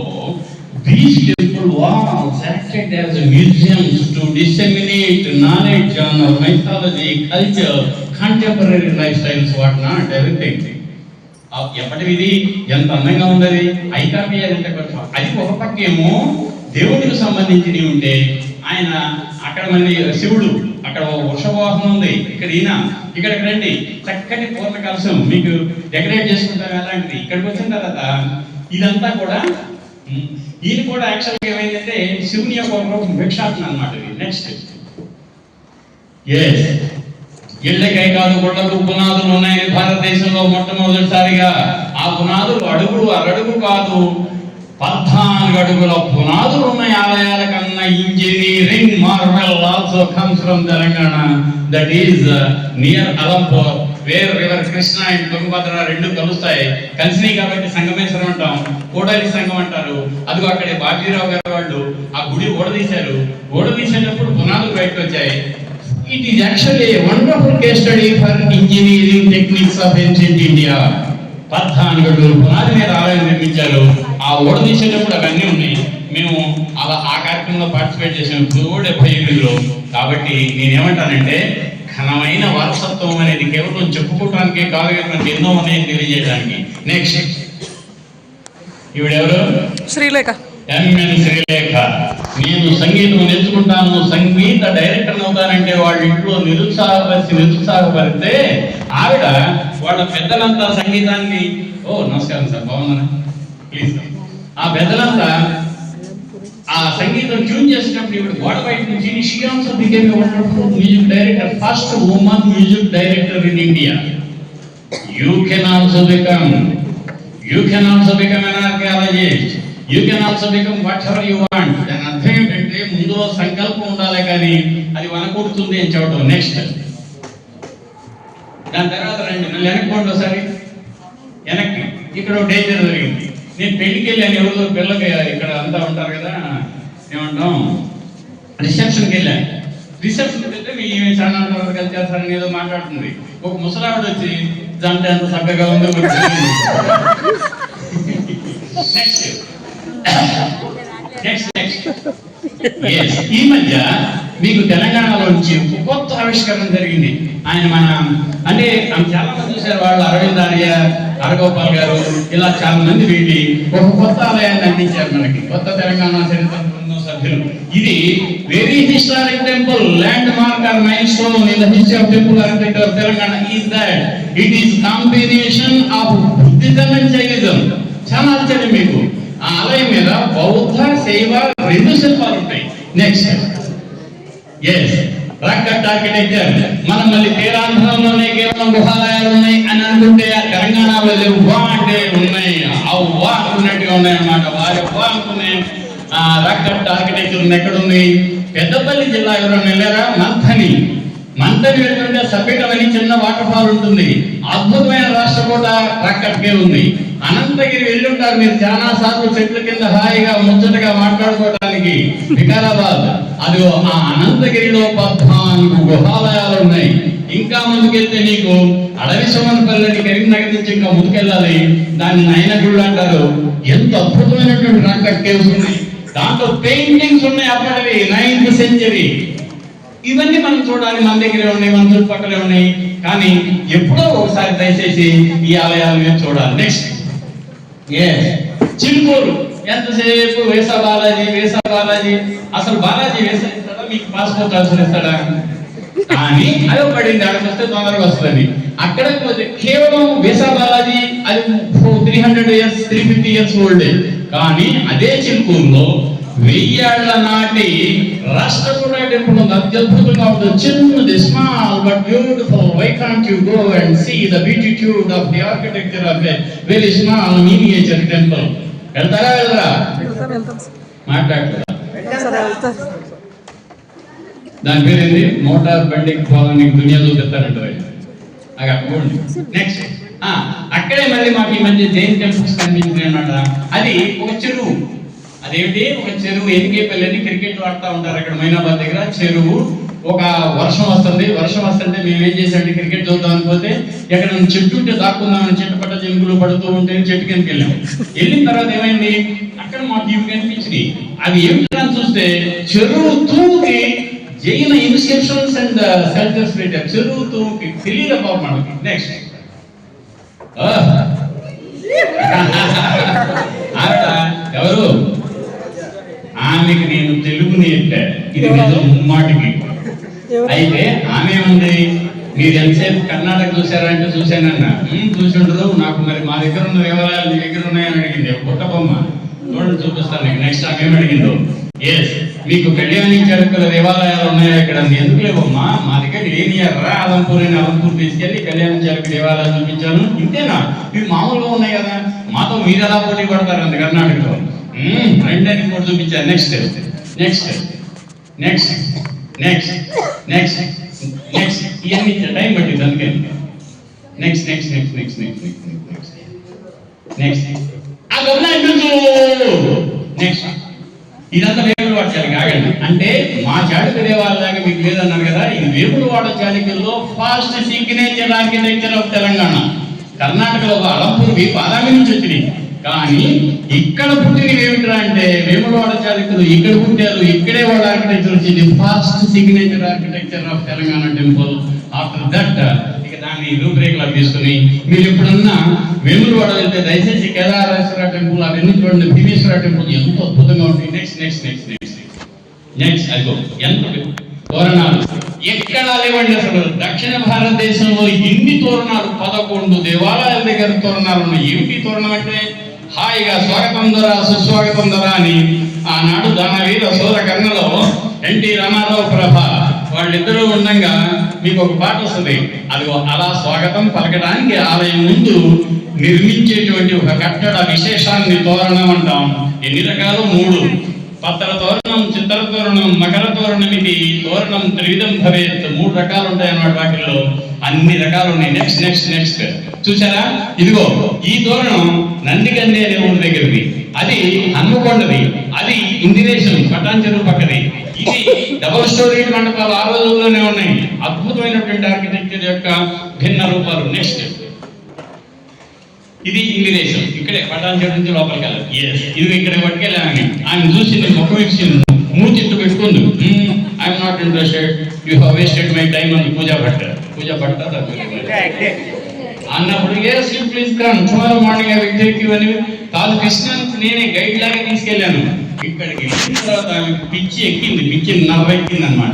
these temple walls acted as museums to disseminate knowledge on our mythology, culture, contemporary lifestyles, what not, everything. ఎప్పటిది ఎంత అందంగా ఉన్నది. ఐకాపియాలు అంటే అది ఒక పక్కేమో దేవుడికి సంబంధించినవి ఉంటే ఆయన అక్కడ మళ్ళీ శివుడు, అక్కడ వృషభవాహనం ఉంది. ఇక్కడ ఇక్కడికి రండి, చక్కటి పూర్ణ కలశం మీకు డెకరేట్ చేసుకుంటారు. అలాంటిది ఇక్కడికి వచ్చిన తర్వాత ఇదంతా కూడా ఈయన కూడా యాక్చువల్గా ఏమైందంటే శివుని యొక్క భిక్షాటన అన్నమాట. నెక్స్ట్ ఇళ్ళకై కాదు గుళ్ళకు పునాదులు ఉన్నాయి భారతదేశంలో మొట్టమొదటిసారిగా. ఆ పునాదులు అరడుగు కాదు 14 అడుగుల పునాదులు ఉన్నాయి ఆలయాల కన్నా. Engineering marvel also comes from Telangana. That is near Alampur, where river Krishna and Tungabhadra రెండు కలుస్తాయి. కలిసినాయి కాబట్టి సంగమేశ్వరం అంటాం, కోడలి సంఘం అంటారు. అదిగో అక్కడే బాజీరావు గారు వాళ్ళు ఆ గుడి ఓడదీశారు. ఓడదీసేటప్పుడు పునాదులు బయటకు వచ్చాయి. It is actually a wonderful case study for engineering techniques of ancient India. 14 అడుగుల పునాది మీద ఆలయం నిర్మించారు. ఆ ఓడదీసేటప్పుడు అవన్నీ ఉన్నాయి. మేము అలా ఆ కార్యక్రమంలో పార్టిసిపేట్ చేసాం 78లో. కాబట్టి నేనేమంటానంటే ఘనమైన వారసత్వం అనేది కేవలం చెప్పుకోవటానికే కాదు కానీ మనకి ఎన్నో ఉన్నాయని తెలియజేయడానికి. నెక్స్ట్ ఈవిడెవరు? శ్రీలేఖ. శ్రీలేఖ. నేను సంగీతం నేర్చుకుంటాను, సంగీత డైరెక్టర్ అవుతానంటే వాళ్ళ ఇంట్లో నిరుత్సాహపరిస్తే ఆవిడ వాళ్ళ పెద్దలంతా సంగీతాన్ని నమస్కారం సార్ బాగున్నారా ప్లీజ్. ఆ పెద్దలంతా ఆ సంగీతం ట్యూన్ చేసినప్పుడు ఇప్పుడు గోడ బయట నుంచి she also became a wonderful music director, first women music director in India. You can also become an archaeologist. You can also become whatever you want. దాని అర్థం ఏంటంటే ముందులో సంకల్పం ఉండాలి కానీ అది వనకూడుతుంది అని చెప్పడం. నెక్స్ట్ దాని తర్వాత రండి మళ్ళీ వెనక్కి ఒకసారి వెనక్కి. ఇక్కడ డేంజర్ జరిగింది. నేను పెళ్లికి వెళ్ళాను, ఎవరితో పిల్లకి ఇక్కడ అంతా ఉంటారు కదా, ఏమంటాం రిసెప్షన్కి వెళ్ళాను. రిసెప్షన్ పెడితే మీ చాలా కలిసి చేస్తారని ఏదో మాట్లాడుతుంది. ఒక ముసలావిడ వచ్చి జంట ఎంత చక్కగా ఉందో నెక్స్ట్ ఈ మధ్య మీకు తెలంగాణలో నుంచి కొత్త ఆవిష్కరణ జరిగింది. ఆయన అంటే చాలా మంది చూశారు, వాళ్ళు అరవింద్ ఆర్య, హరగోపాల్ గారు, ఇలా చాలా మంది వీటి ఒక కొత్త ఆలయాన్ని అందించారు మనకి, కొత్త తెలంగాణ చరిత్ర బృందం సభ్యులు. ఇది very historic temple, land mark or mile stone in the history of temple architecture of Telangana is that it is combination of Buddhism and Jainism. చాలా ఆశ్చర్యం మీకు. ఆ ఆలయం మీద బౌద్ధ శైవ రెండు శిల్పాలు ఉంటాయి. Next rock cut architecture. మనం మళ్ళీ తీరాంధ్రంలోనే కేవలం గుహాలయాలు ఉన్నాయి అని అనుకుంటే తెలంగాణలో లేవా అంటే ఉన్నాయి, అవ్వా అనుకున్నట్టుగా ఉన్నాయి అన్నమాట. వారి అవ్వా అనుకునే రాక్ కట్ ఆర్కిటెక్చర్ ఎక్కడుంది? పెద్దపల్లి జిల్లా ఎవరైనా వెళ్ళారా? మంతని వెళ్తుంటే సభ్యటం అని చిన్న వాటర్ ఫాల్ ఉంటుంది. అద్భుతమైన రాష్ట్రకూట రాక్కట్కే ఉంది. అనంతగిరి వెళ్ళుంటారు మీరు చాలా సార్లు, చెట్ల కింద హాయిగా ముచ్చటగా మాట్లాడుకోవడానికి. వికారాబాద్, అది ఆ అనంతగిరిలో 14 గుహాలయాలు ఉన్నాయి. ఇంకా ముందుకెళ్తే నీకు అడవి సుమన్పల్లి కరీంనగర్ నుంచి ఇంకా ముందుకెళ్ళాలి, దాన్ని నయనగుళ్ళు అంటారు. ఎంత అద్భుతమైనటువంటి రాక్కట్ కేవ్స్ ఉన్నాయి. దాంట్లో పెయింటింగ్స్ ఉన్నాయి అప్పటివి, 9th సెంచరీ. ఇవన్నీ మనం చూడాలి, మన దగ్గరే ఉన్నాయి, మన చుట్టుపక్కలే ఉన్నాయి. కానీ ఎప్పుడో ఒకసారి దయచేసి ఈ ఆలయాలు మేము చూడాలి. నెక్స్ట్ చిలుకూరు. ఎంతసేపు వేసా బాలాజీ. అసలు బాలాజీ వేసా ఇస్తాడా? మీకు పాస్పోర్ట్ అవసరం కానీ అదే పడింది, అక్కడికి వస్తే తొందరగా వస్తుంది. అక్కడికి పోతే కేవలం వేసా బాలాజీ, అది 300 years 350 years ఓల్డ్. కానీ అదే చిలుకూరులో 1000 ఏళ్ల నాటి రాష్ట్రకూట టెంపుల్ ఉంది. అత్యద్భుతంగా ఉంటుంది. చిన్నది, small but beautiful. Why can't you go and see the beatitude of the architecture of a very small miniature temple? వెళ్తారా? మాట్లాడతారా? దాని పేరేంటి? మోటార్ బండికి పోవాలని దునియా చూపిస్తారంట. అది అట్టుకోండి. నెక్స్ట్ అక్కడే మళ్ళీ మాకు ఈ మధ్య జైన్ టెంపుల్స్ కనిపించినాయి అన్నమాట. అది ఒక చెరువు. అదేమిటి? ఒక చెరువు. ఎన్కేపల్లి క్రికెట్ ఆడుతూ ఉంటారు అక్కడ మైనాబాద్ దగ్గర. చెరువు, ఒక వర్షం వస్తుంటే మేము ఏం చేసామంటే క్రికెట్ చూద్దాం అనుకోతే ఎక్కడ చెట్టు ఉంటే దాక్కుందామని చెట్టు పట్ట జంకులు పడుతూ ఉంటే చెట్టు కిందకి వెళ్ళాము. వెళ్ళిన తర్వాత ఏమైంది, అక్కడ మాకు ఇవి కనిపించినాయి. అవి ఏమిటని చూస్తే చెరువు తూకి జైన ఇన్స్క్రిప్షన్స్ అండ్ స్కల్ప్చర్స్ పెట్టారు. చెరువు తూకి తెలియదు పాప మనకి. నెక్స్ట్ ఎవరు? ఆమెకి నేను తెలుగు నేర్పాను. ఇది నిజం ముమ్మాటికి. అయితే ఆమె ఉంది, మీరు ఎంతసేపు కర్ణాటక చూసారంటే చూశానన్నా. చూసిండ్రు. నాకు మరి మా దగ్గర ఉన్న దేవాలయాలు మీ దగ్గర ఉన్నాయని అడిగింది. పుట్టబొమ్మ చూడండి, చూపిస్తాను నీకు. నెక్స్ట్ ఆమె ఏమడిగిందో, మీకు కళ్యాణి చరిత్ర దేవాలయాలు ఉన్నాయా ఇక్కడ? ఎందుకు లేవమ్మా, మా దగ్గర ఏనియర్రా అలంపూర్ తీసుకెళ్లి కళ్యాణి చరిత్ర దేవాలయాలు చూపించాను. ఇంతేనా? ఇవి మామూలుగా ఉన్నాయి కదా, మాతో మీరు ఎలా పోటీ పడతారు అంత కర్ణాటకలో? రెండని కూడా చూపించారు. నెక్స్ట్ ఇవన్నీ టైం పట్టింది అందుకే. నెక్స్ట్ ఇదంతా వేములవాడ చాళుక్య. ఆగండి. అంటే మా చాళుక్య దేవాలయాగా మీకు లేదన్నారు కదా, ఇది వేములవాడ చాళుక్యుల్లో first signature architecture of Telangana. కర్ణాటకలో అలంపూర్వి బాదామి నుంచి వచ్చినాయి. కానీ ఇక్కడ పుట్టినవి ఏమిట్రా అంటే వేములవాడ చాళుక్యులు ఇక్కడ పుట్టారు. ఇక్కడే వాళ్ళ ఆర్కిటెక్చర్ వచ్చింది. Fast signature architecture of Telangana temple. After that ఇక దాన్ని రూపురేఖలా తీసుకుని మీరు ఎప్పుడన్నా వేములవాడ వెళ్తే దయచేసి కేదారేశ్వర టెంపుల్ అవన్నీ చూడండి. భీమేశ్వర టెంపుల్ ఎంతో అద్భుతంగా ఉంటుంది. నెక్స్ట్ అదిగో ఎంత తోరణాలు ఎక్కడా లేవండి అసలు. దక్షిణ భారతదేశంలో ఎన్ని తోరణాలు? 11 దేవాలయాల దగ్గర తోరణాలు ఉన్నాయి. ఏమిటి తోరణం అంటే హాయిగా స్వాగతం ధర సుస్వాగతం ధర అని ఆనాడు దానవీర సోద కన్నలో ఎన్టీ రామారావు ప్రభ వాళ్ళిద్దరూ ఉండగా మీకు ఒక పాట వస్తుంది. అది అలా స్వాగతం పలకడానికి ఆలయం ముందు నిర్మించేటువంటి ఒక కట్టడ విశేషాన్ని తోరణం అంటాం. ఎన్ని రకాలు? 3. పత్తర తోరణం, చిత్తర తోరణం, మకర తోరణం. ఇది తోరణం త్రివిధం భవేత్. 3 రకాలు ఉంటాయి అన్నమాట. వాటిల్లో అన్ని రకాలు ఉన్నాయి. నెక్స్ట్ చూసారా? ఇదిగో ఈ తోరణం నందిగండి అనే ఊరి దగ్గరది. అది హన్మకొండది. అది ఇందిరేశం పటాన్ చెరువు పక్కది. ఇది డబుల్ స్టోరీ మండపాలు ఆ రోజుల్లోనే ఉన్నాయి. అద్భుతమైనటువంటి ఆర్కిటెక్చర్ యొక్క భిన్న రూపాలు. నెక్స్ట్ ఇది ఇంగ్లీష్. ఇక్కడే పటాన్చేరు నుంచి లోపలికి వెళ్ళాలి. ఇది ఇక్కడ పట్టుకెళ్ళాలని ఆయన చూసింది, ముఖం ఇచ్చింది, మూచిట్టు పెట్టుకుంది. I'm not interested, you have wasted my time అని పూజా భట్ట అన్నప్పుడు please come tomorrow morning I will take you అని కాదు కృష్ణానికి నేనే గైడ్ లాగా తీసుకెళ్ళాను. ఇక్కడికి వెళ్ళిన తర్వాత ఆమెకు పిచ్చి ఎక్కింది, నవ్వెక్కింది అనమాట.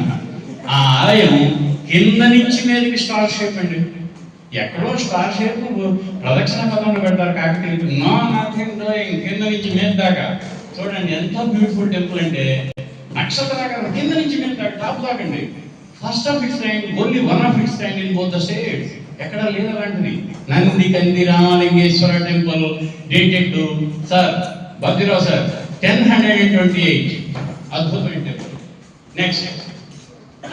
ఆ ఆలయం కింద నుంచి మీదకి స్టార్ షేప్ అండి. ఎక్కడో స్టార్ షేప్ ప్రదక్షిణ పదంలో పెడతారు, కాకపోతే కింద నుంచి మీద దాకా చూడండి ఎంత బ్యూటిఫుల్ టెంపుల్ అంటే. నక్షత్రాకారం కింద నుంచి మీద దాకా టాప్ దాకండి. First of its kind, only one of its kind in both the states. ఎక్కడ లేదు అలాంటిది. Nandi Kandi Ramalingeshwara temple dated sir Badrirao sir 1028. అద్భుతమైన టెంపుల్. నెక్స్ట్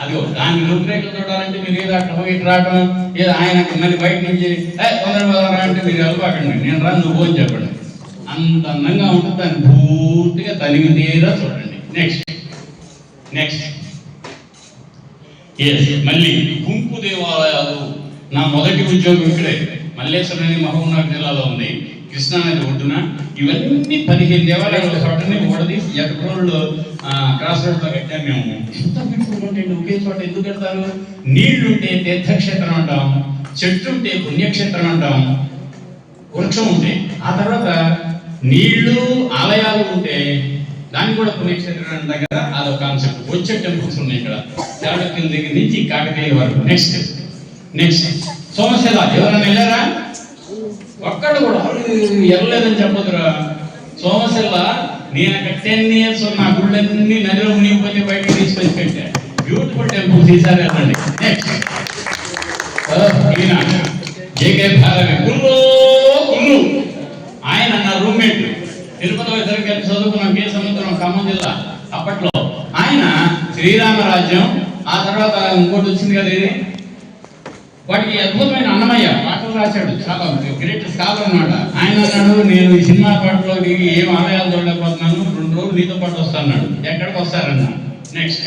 అదిగో దాని రూపురేఖలు చూడాలంటే మీరు ఏదో అక్కడ పోయి రావడం, ఏదో ఆయనకు మళ్ళీ బయట నుంచి తొందరగా అంటే మీరు వెళ్ళబాకండి, నేను రాను నువ్వు అని చెప్పండి. అంత అందంగా ఉంటుంది. దాన్ని పూర్తిగా తనివి తీరా చూడండి. నెక్స్ట్ మళ్ళీ గుంపు దేవాలయాలు. నా మొదటి ఉద్యోగం ఇక్కడే మల్లేశ్వరం మహబూబ్నగర్ జిల్లాలో ఉంది, కృష్ణానది ఒడ్డున. ఇవన్నీ 15 దేవాలయాలు చోటని ఓడదీసి ఎక్కడోళ్ళు క్రాస్ రోడ్లో కట్టాము మేము. ఎంత పెట్టుకుంటే ఒకే చోట ఎందుకు కడతారు? నీళ్లుంటే తీర్థక్షేత్రం అంటాం, చెట్టు ఉంటే పుణ్యక్షేత్రం అంటాం, వృక్షం ఉంటే ఆ తర్వాత నీళ్లు ఆలయాలు ఉంటే దాన్ని కూడా పుణ్యక్షేత్రం అంటాం కదా. అదొక కాన్సెప్ట్. వచ్చే టెంపుల్స్ ఉన్నాయి ఇక్కడ చాళుక్యుల దగ్గర నుంచి కాకతీయ వరకు. నెక్స్ట్ సోమశిల. ఎవరైనా వెళ్ళారా? ఒక్కడు కూడా వెళ్ళలేదని చెప్పదురా. సోమశిల నేను అక్కడ 10 years నా గుళ్ళన్నీ నదిలో మునిగిపోతే బయటకు తీసుకొని పెట్టా. బ్యూటిఫుల్ టెంపుల్స్ ఈసారి వెళ్ళండి. నెక్స్ట్ ఈయన జేకే భారవి గుళ్ళు. ఆయన నా రూమ్మేట్. తిరుపతిలో ఇద్దరు కలిసి చదువుకున్నాం. కే సముద్రం ఖమ్మం జిల్లా అప్పట్లో. ఆయన శ్రీరామరాజ్యం, ఆ తర్వాత ఇంకోటి వచ్చింది కదా ఇది, వాటికి అద్భుతమైన అన్నమయ్య పాటలు రాశాడు. చాలా గ్రేట్ స్కాలర్ అన్నమాట. ఆయన అన్నాడు, నేను ఈ సినిమా పాటలో ఏం ఆలయాలు చూడలేకపోతున్నాను, 2 రోజులు నీతో పాటు వస్తాను. ఎక్కడికి వస్తారన్నా? నెక్స్ట్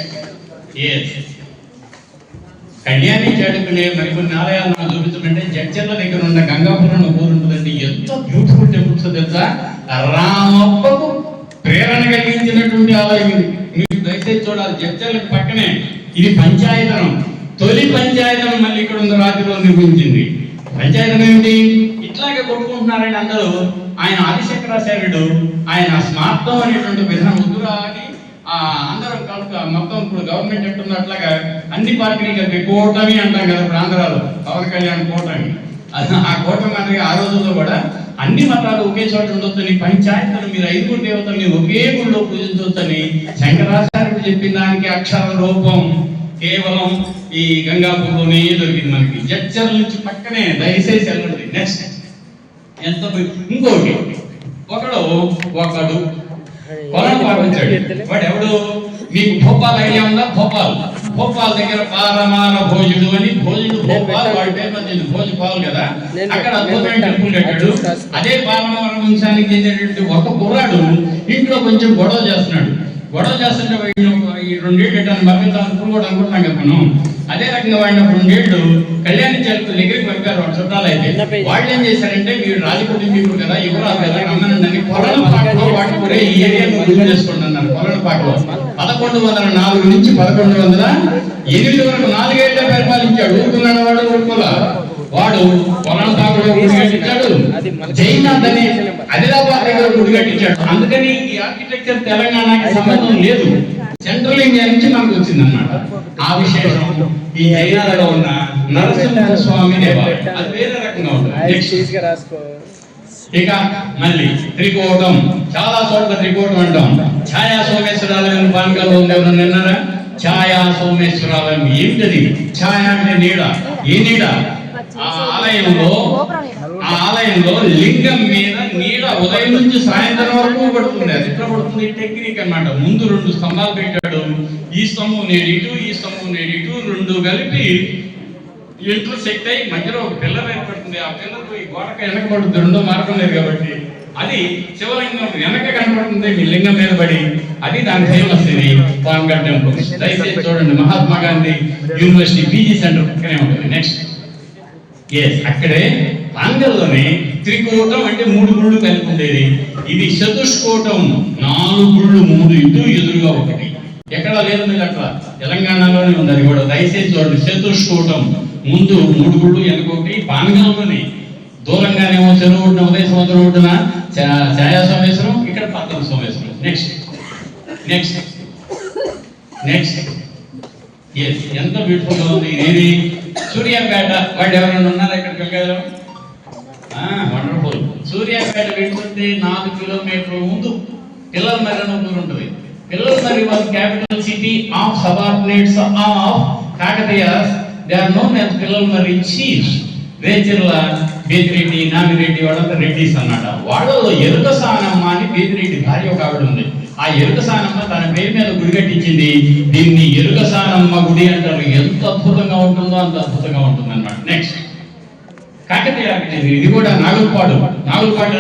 కళ్యాణి చాటుకునే మరికొన్ని ఆలయాలు నాకు చూపించమంటే జడ్చర్ల దగ్గర ఉన్న గంగాపురం ఊరు ఉంటుందండి. ఎంత బ్యూటిఫుల్ టెంపుల్స్ తెలుసా. రామప్పకు ప్రేరణ కలిగించినటువంటి ఆలయం ఇది. మీకు దయచేసి చూడాలి. జడ్చర్లకు పక్కనే ఇది పంచాయతనం. తొలి పంచాయతనం మళ్ళీ ఇక్కడ ఉన్న రాత్రిలో నిర్మించింది. పంచాయతనం ఏమిటి? ఇట్లాగే కొట్టుకుంటున్నారని అందరూ. ఆయన ఆదిశంకరాచార్యుడు ఆయన స్మార్థం అనేటువంటి విధానం వద్దురా అని అందరం కలుపు మొత్తం ఇప్పుడు గవర్నమెంట్ ఎట్టుంది అట్లాగా అన్ని పార్టీలు కలిపి కూటమి అంటాం కదా. ఇప్పుడు ఆంధ్రాలో పవన్ కళ్యాణ్ కూటమి. ఆ కూటమి అనేది ఆ రోజుల్లో కూడా అన్ని మతాలు ఒకే చోట ఉండొచ్చని, పంచాయతీలు మీరు 5 దేవతల్ని ఒకే గుళ్ళో పూజించవచ్చని శంకరాచార్యుడు చెప్పిన దానికి అక్షర రూపం కేవలం ఈ గంగాపూర్లోనే దొరికింది మనకి. జడ్చర్ల నుంచి పక్కనే. దయచేసి వెళ్ళండి. నెక్స్ట్ ఎంత ఇంకోటి ఒకడు పొలం పాటించాడు. వాడు ఎవడు? మీకు భోపాల్ ఐడియా ఉందా? భోపాల్ దగ్గర పారమాన భోజుడు అని భోపాల్ వాడి పేరు వచ్చింది. భోజపాల్ కదా. అక్కడ అద్భుతమైన టెంపుల్ కట్టాడు. అదే పారమాన వంశానికి చెందినటువంటి ఒక కుర్రాడు ఇంట్లో కొంచెం గొడవ చేస్తుంటే ఈ 2 ఏళ్ళు ఎట్టాను మరణించాలని కూడా అనుకుంటున్నాం కదా మనం. అదే రకంగా వాడిన 2 ఏళ్ళు కళ్యాణి చాళుక్యుల దగ్గరికి పంపారు. వాడు చుట్టాలు అయితే వాళ్ళు ఏం చేశారంటే, మీరు రాజకుటుంబీకుడు కదా, యువరాజు కదా, రమ్మనండి పొలనపాటలో వాటి ఈ ఏరియాను రుజువు చేసుకోండి అన్నారు. పొలనపాటలో 1104 నుంచి 1108 వరకు 4 ఏళ్లే పరిపాలించాడు. ఊరుకున్నాడు వాడు, ఊరుకోలా. వాడు పొలనపాటలో గుడి కట్టించాడు. జైనాథ్ అని ఆదిలాబాద్ దగ్గర గుడి కట్టించాడు. అందుకని ఈ ఆర్కిటెక్చర్ తెలంగాణకి సంబంధం లేదు, సెంట్రల్ ఇండియా నుంచి మనకు వచ్చింది అన్నమాట. ఆ విశేషం ఈ జైనాథలో ఉన్న నరసింహ స్వామి దేవాలయం. అది వేరే రకంగా ఉంటుంది. ఇక మళ్ళీ త్రికోటం. చాలా చోట్ల త్రికోటం అంటాం. ఛాయా సోమేశ్వరాలయం పానకాల్లో ఉంది. ఎవరు నిన్నారా? ఛాయా సోమేశ్వరాలయం ఏమిటది? ఛాయ అంటే నీడ. ఏ నీడ? ఆ ఆలయంలో లింగం మీద నీడ ఉదయం నుంచి సాయంత్రం వరకు పడుతుంది. అది ఎట్లా పడుతుంది? టెక్నిక్ అన్నమాట. ముందు 2 స్తంభాలు పెట్టాడు. ఈ స్తంభం నేడిటు, ఈ స్తంభం నేడిటు, 2 కలిపి ఇంట్లో శక్తి అయి మధ్యలో ఒక పిల్లర్ ఏర్పడుతుంది. ఆ పిల్లర్ ఈ గోడకు వెనకబడుతుంది. 2 మార్గం లేదు కాబట్టి అది శివలింగం వెనక కనపడుతుంది, మీ లింగం మీద పడి, అది దాని ఫేమస్ ఇది పాన్గఢ్ టెంపుల్. దయచేసి చూడండి, Mahatma Gandhi university PG centre పక్కనే ఉంటుంది. నెక్స్ట్ అక్కడే పాన్గల్లోనే త్రికూటం అంటే 3 గుళ్ళు కలిపి ఉండేది. ఇది చతుష్కోటం, 4 గుళ్ళు, 3 ఇటు ఎదురుగా ఒకటి. ఎక్కడ లేదు మీరు అట్లా, తెలంగాణలోనే ఉంది అది కూడా. దయచేసి చూడండి, చతుష్కోటం ముందు 3 గుళ్ళు, వెనకొకటి. పాన్గల్లోనే దూరంగానేమో చెరువు ఒడ్డున ఉదయ సముద్రం ఒడ్డున ఛాయా సోమేశ్వరం, ఇక్కడ పద్దన సోమేశ్వరం. నెక్స్ట్ ఎంత బ్యూటిఫుల్ గా ఉంది ఇది. సూర్యాపేట వాళ్ళు ఎవరైనా ఉన్నారా ఇక్కడ పిల్లలు? వండర్ఫుల్. సూర్యాపేట వెళ్తుంటే 4 కిలోమీటర్ల ముందు పిల్లలమర్రి అనే ఊరు ఉంటుంది. Pillalamarri was capital city of subordinates of Kakatiyas. They are known as Pillalamarri chiefs. Recherla Bedireddy, Namireddy వాళ్ళంతా రెడ్డిస్ అన్నమాట. వాళ్ళలో ఎరుక సానమ్మ అని బేదిరెడ్డి భార్య ఒక ఆవిడ ఉంది. ఆ ఎరుక సానమ్మ తన పేరు మీద గుడి కట్టించింది. దీన్ని ఎరుక సానమ్మ గుడి అంటారు. ఎంత అద్భుతంగా ఉంటుందో అంత అద్భుతంగా ఉంటుంది అన్నమాట. నెక్స్ట్ కాకతీయ, ఇది కూడా నాగులపాడు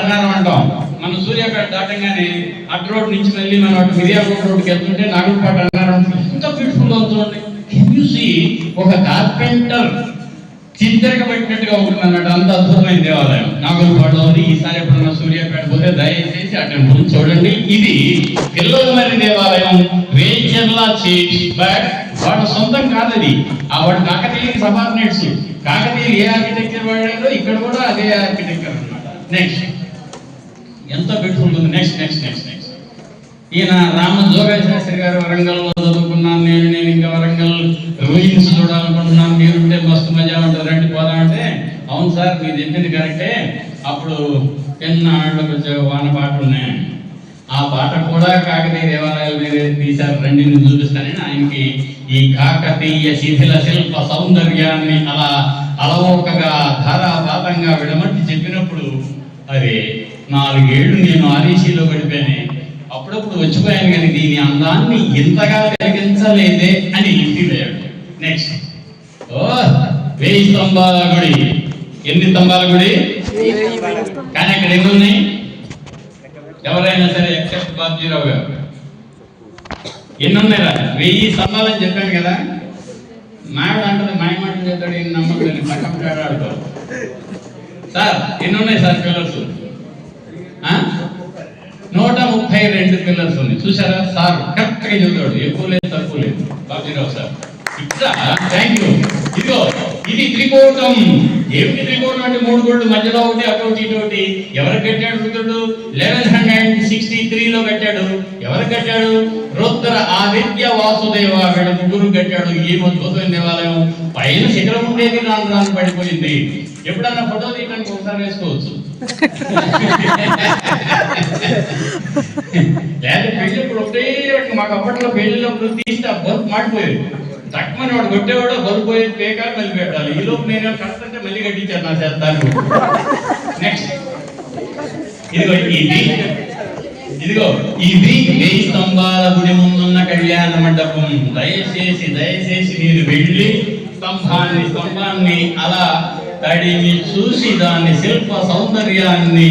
అన్నారం అంటాం. మనం సూర్యాపేట దాటంగానే అటు రోడ్ నుంచి వెళ్ళి మనం అటు మిర్యాలగూడ రోడ్కి వెళ్తుంటే నాగులపాడు అన్నారం. ఎంత బ్యూటిఫుల్ అవుతుంది. కెన్ యు సీ, ఒక కార్పెంటర్ చిత్రకబట్టినట్టుగా ఉంటుంది అన్నట్టు. అంత అద్భుతమైన దేవాలయం నాగులపాడులో ఉంది. ఈసారి ఎప్పుడన్నా సూర్యాపేట పోతే దయచేసి ఆ టెంపుల్ చూడండి. ఇది పిల్లలమర్రి దేవాలయం, రేచర్ల చీఫ్. బట్ వాడు సొంతం కాదు అది. వాడు కాకతీయ సబార్డినేట్స్. కాకతీయులు ఏ ఆర్కిటెక్చర్ వాడారో ఇక్కడ కూడా అదే ఆర్కిటెక్చర్ అన్నమాట. నెక్స్ట్ ఎంత బ్యూటిఫుల్ ఉంది. నెక్స్ట్ ఈయన రామజోగయ్య శాస్త్రి గారు వరంగల్లో చదువుకున్నాను నేను ఇంకా వరంగల్ రూయిన్స్ చూడాలనుకుంటున్నాను, మీరుంటే మస్తు మజా ఉంటుంది, రండి పోదామంటే, అవును సార్ మీరు చెప్పింది కరెక్టే, అప్పుడు పెన్నాళ్ళకి వచ్చే వాన పాటలు ఉన్నాయి, ఆ పాట కూడా కాకతీయ దేవాలయాల మీద తీశారు, రండి నేను చూపిస్తానని ఆయనకి ఈ కాకతీయ శిథిల శిల్ప సౌందర్యాన్ని అలా అలవోకగా ధారాపాతంగా విడమట్టి చెప్పినప్పుడు, అరే 4 ఏళ్ళు నేను ఆర్ఈసీలో గడిపాను, అప్పుడప్పుడు వచ్చిపోయాను కానీ దీని అందాన్ని ఇంతగా వెలిగించలేదే అని ఫీల్ అయ్యాడు. నెక్స్ట్ 1000 స్తంభాల గుడి. ఎన్ని స్తంభాల గుడి? కానీ అక్కడ ఎన్ని ఉన్నాయి? ఎవరైనా సరే ఎక్సెప్ట్ బాబ్జీరావు గారు, ఎన్ని ఉన్నాయిరా? 1000 స్తంభాలు అని చెప్పాను కదా. మావిడ అంటది, మాయమాటలు చెప్తాడు, ఎన్ని నమ్మకం పక్కన ఆడుతారు. సార్ ఎన్ని ఉన్నాయి సార్ పిల్లర్స్? 132 పిల్లర్స్ ఉన్నాయి. చూసారా సార్ కరెక్ట్ గా చెబుతాడు, ఎక్కువ లేదు తక్కువ లేదు బాబుజీరావు సార్. ఇట్లా థ్యాంక్ యూ. ఇదిగో ఇది త్రికోటం. ఏమిటి త్రికోటం అంటే 3 గోళ్ళు మధ్యలో ఒకటి, అటోటి ఇటోటి. ఎవరు కట్టాడు? రుద్రుడు 1163లో కట్టాడు. ఎవరు కట్టాడు? రుద్ర ఆదిత్య వాసుదేవ. వీళ్ళ 3 కట్టాడు. ఏం అద్భుతమైన దేవాలయం. పైన శిఖరం ఉండేది, రాను పడిపోయింది. ఎప్పుడన్నా ఫోటో తీయడానికి ఒకసారి వేసుకోవచ్చు. లేదా పెళ్ళిప్పుడు ఒకటే, మాకు అప్పట్లో పెళ్లిలోప్పుడు తీస్తే ఆ బల్బ్ మాడిపోయేది. తక్కువని వాడు కొట్టేవాడు, బల్బ్ పోయేది, పేకాలు మళ్ళీ పెట్టాలి. ఈ లోపు నేను కడుతుంటే మళ్ళీ కట్టించాను నా చేస్తాను. నెక్స్ట్ ఇదిగో ఇది 1000 స్తంభాల గుడి ముందున్న కళ్యాణ మండపం. దయచేసి మీరు వెళ్ళి స్తంభాన్ని అలా తడిని చూసి దాని శిల్ప సౌందర్యాన్ని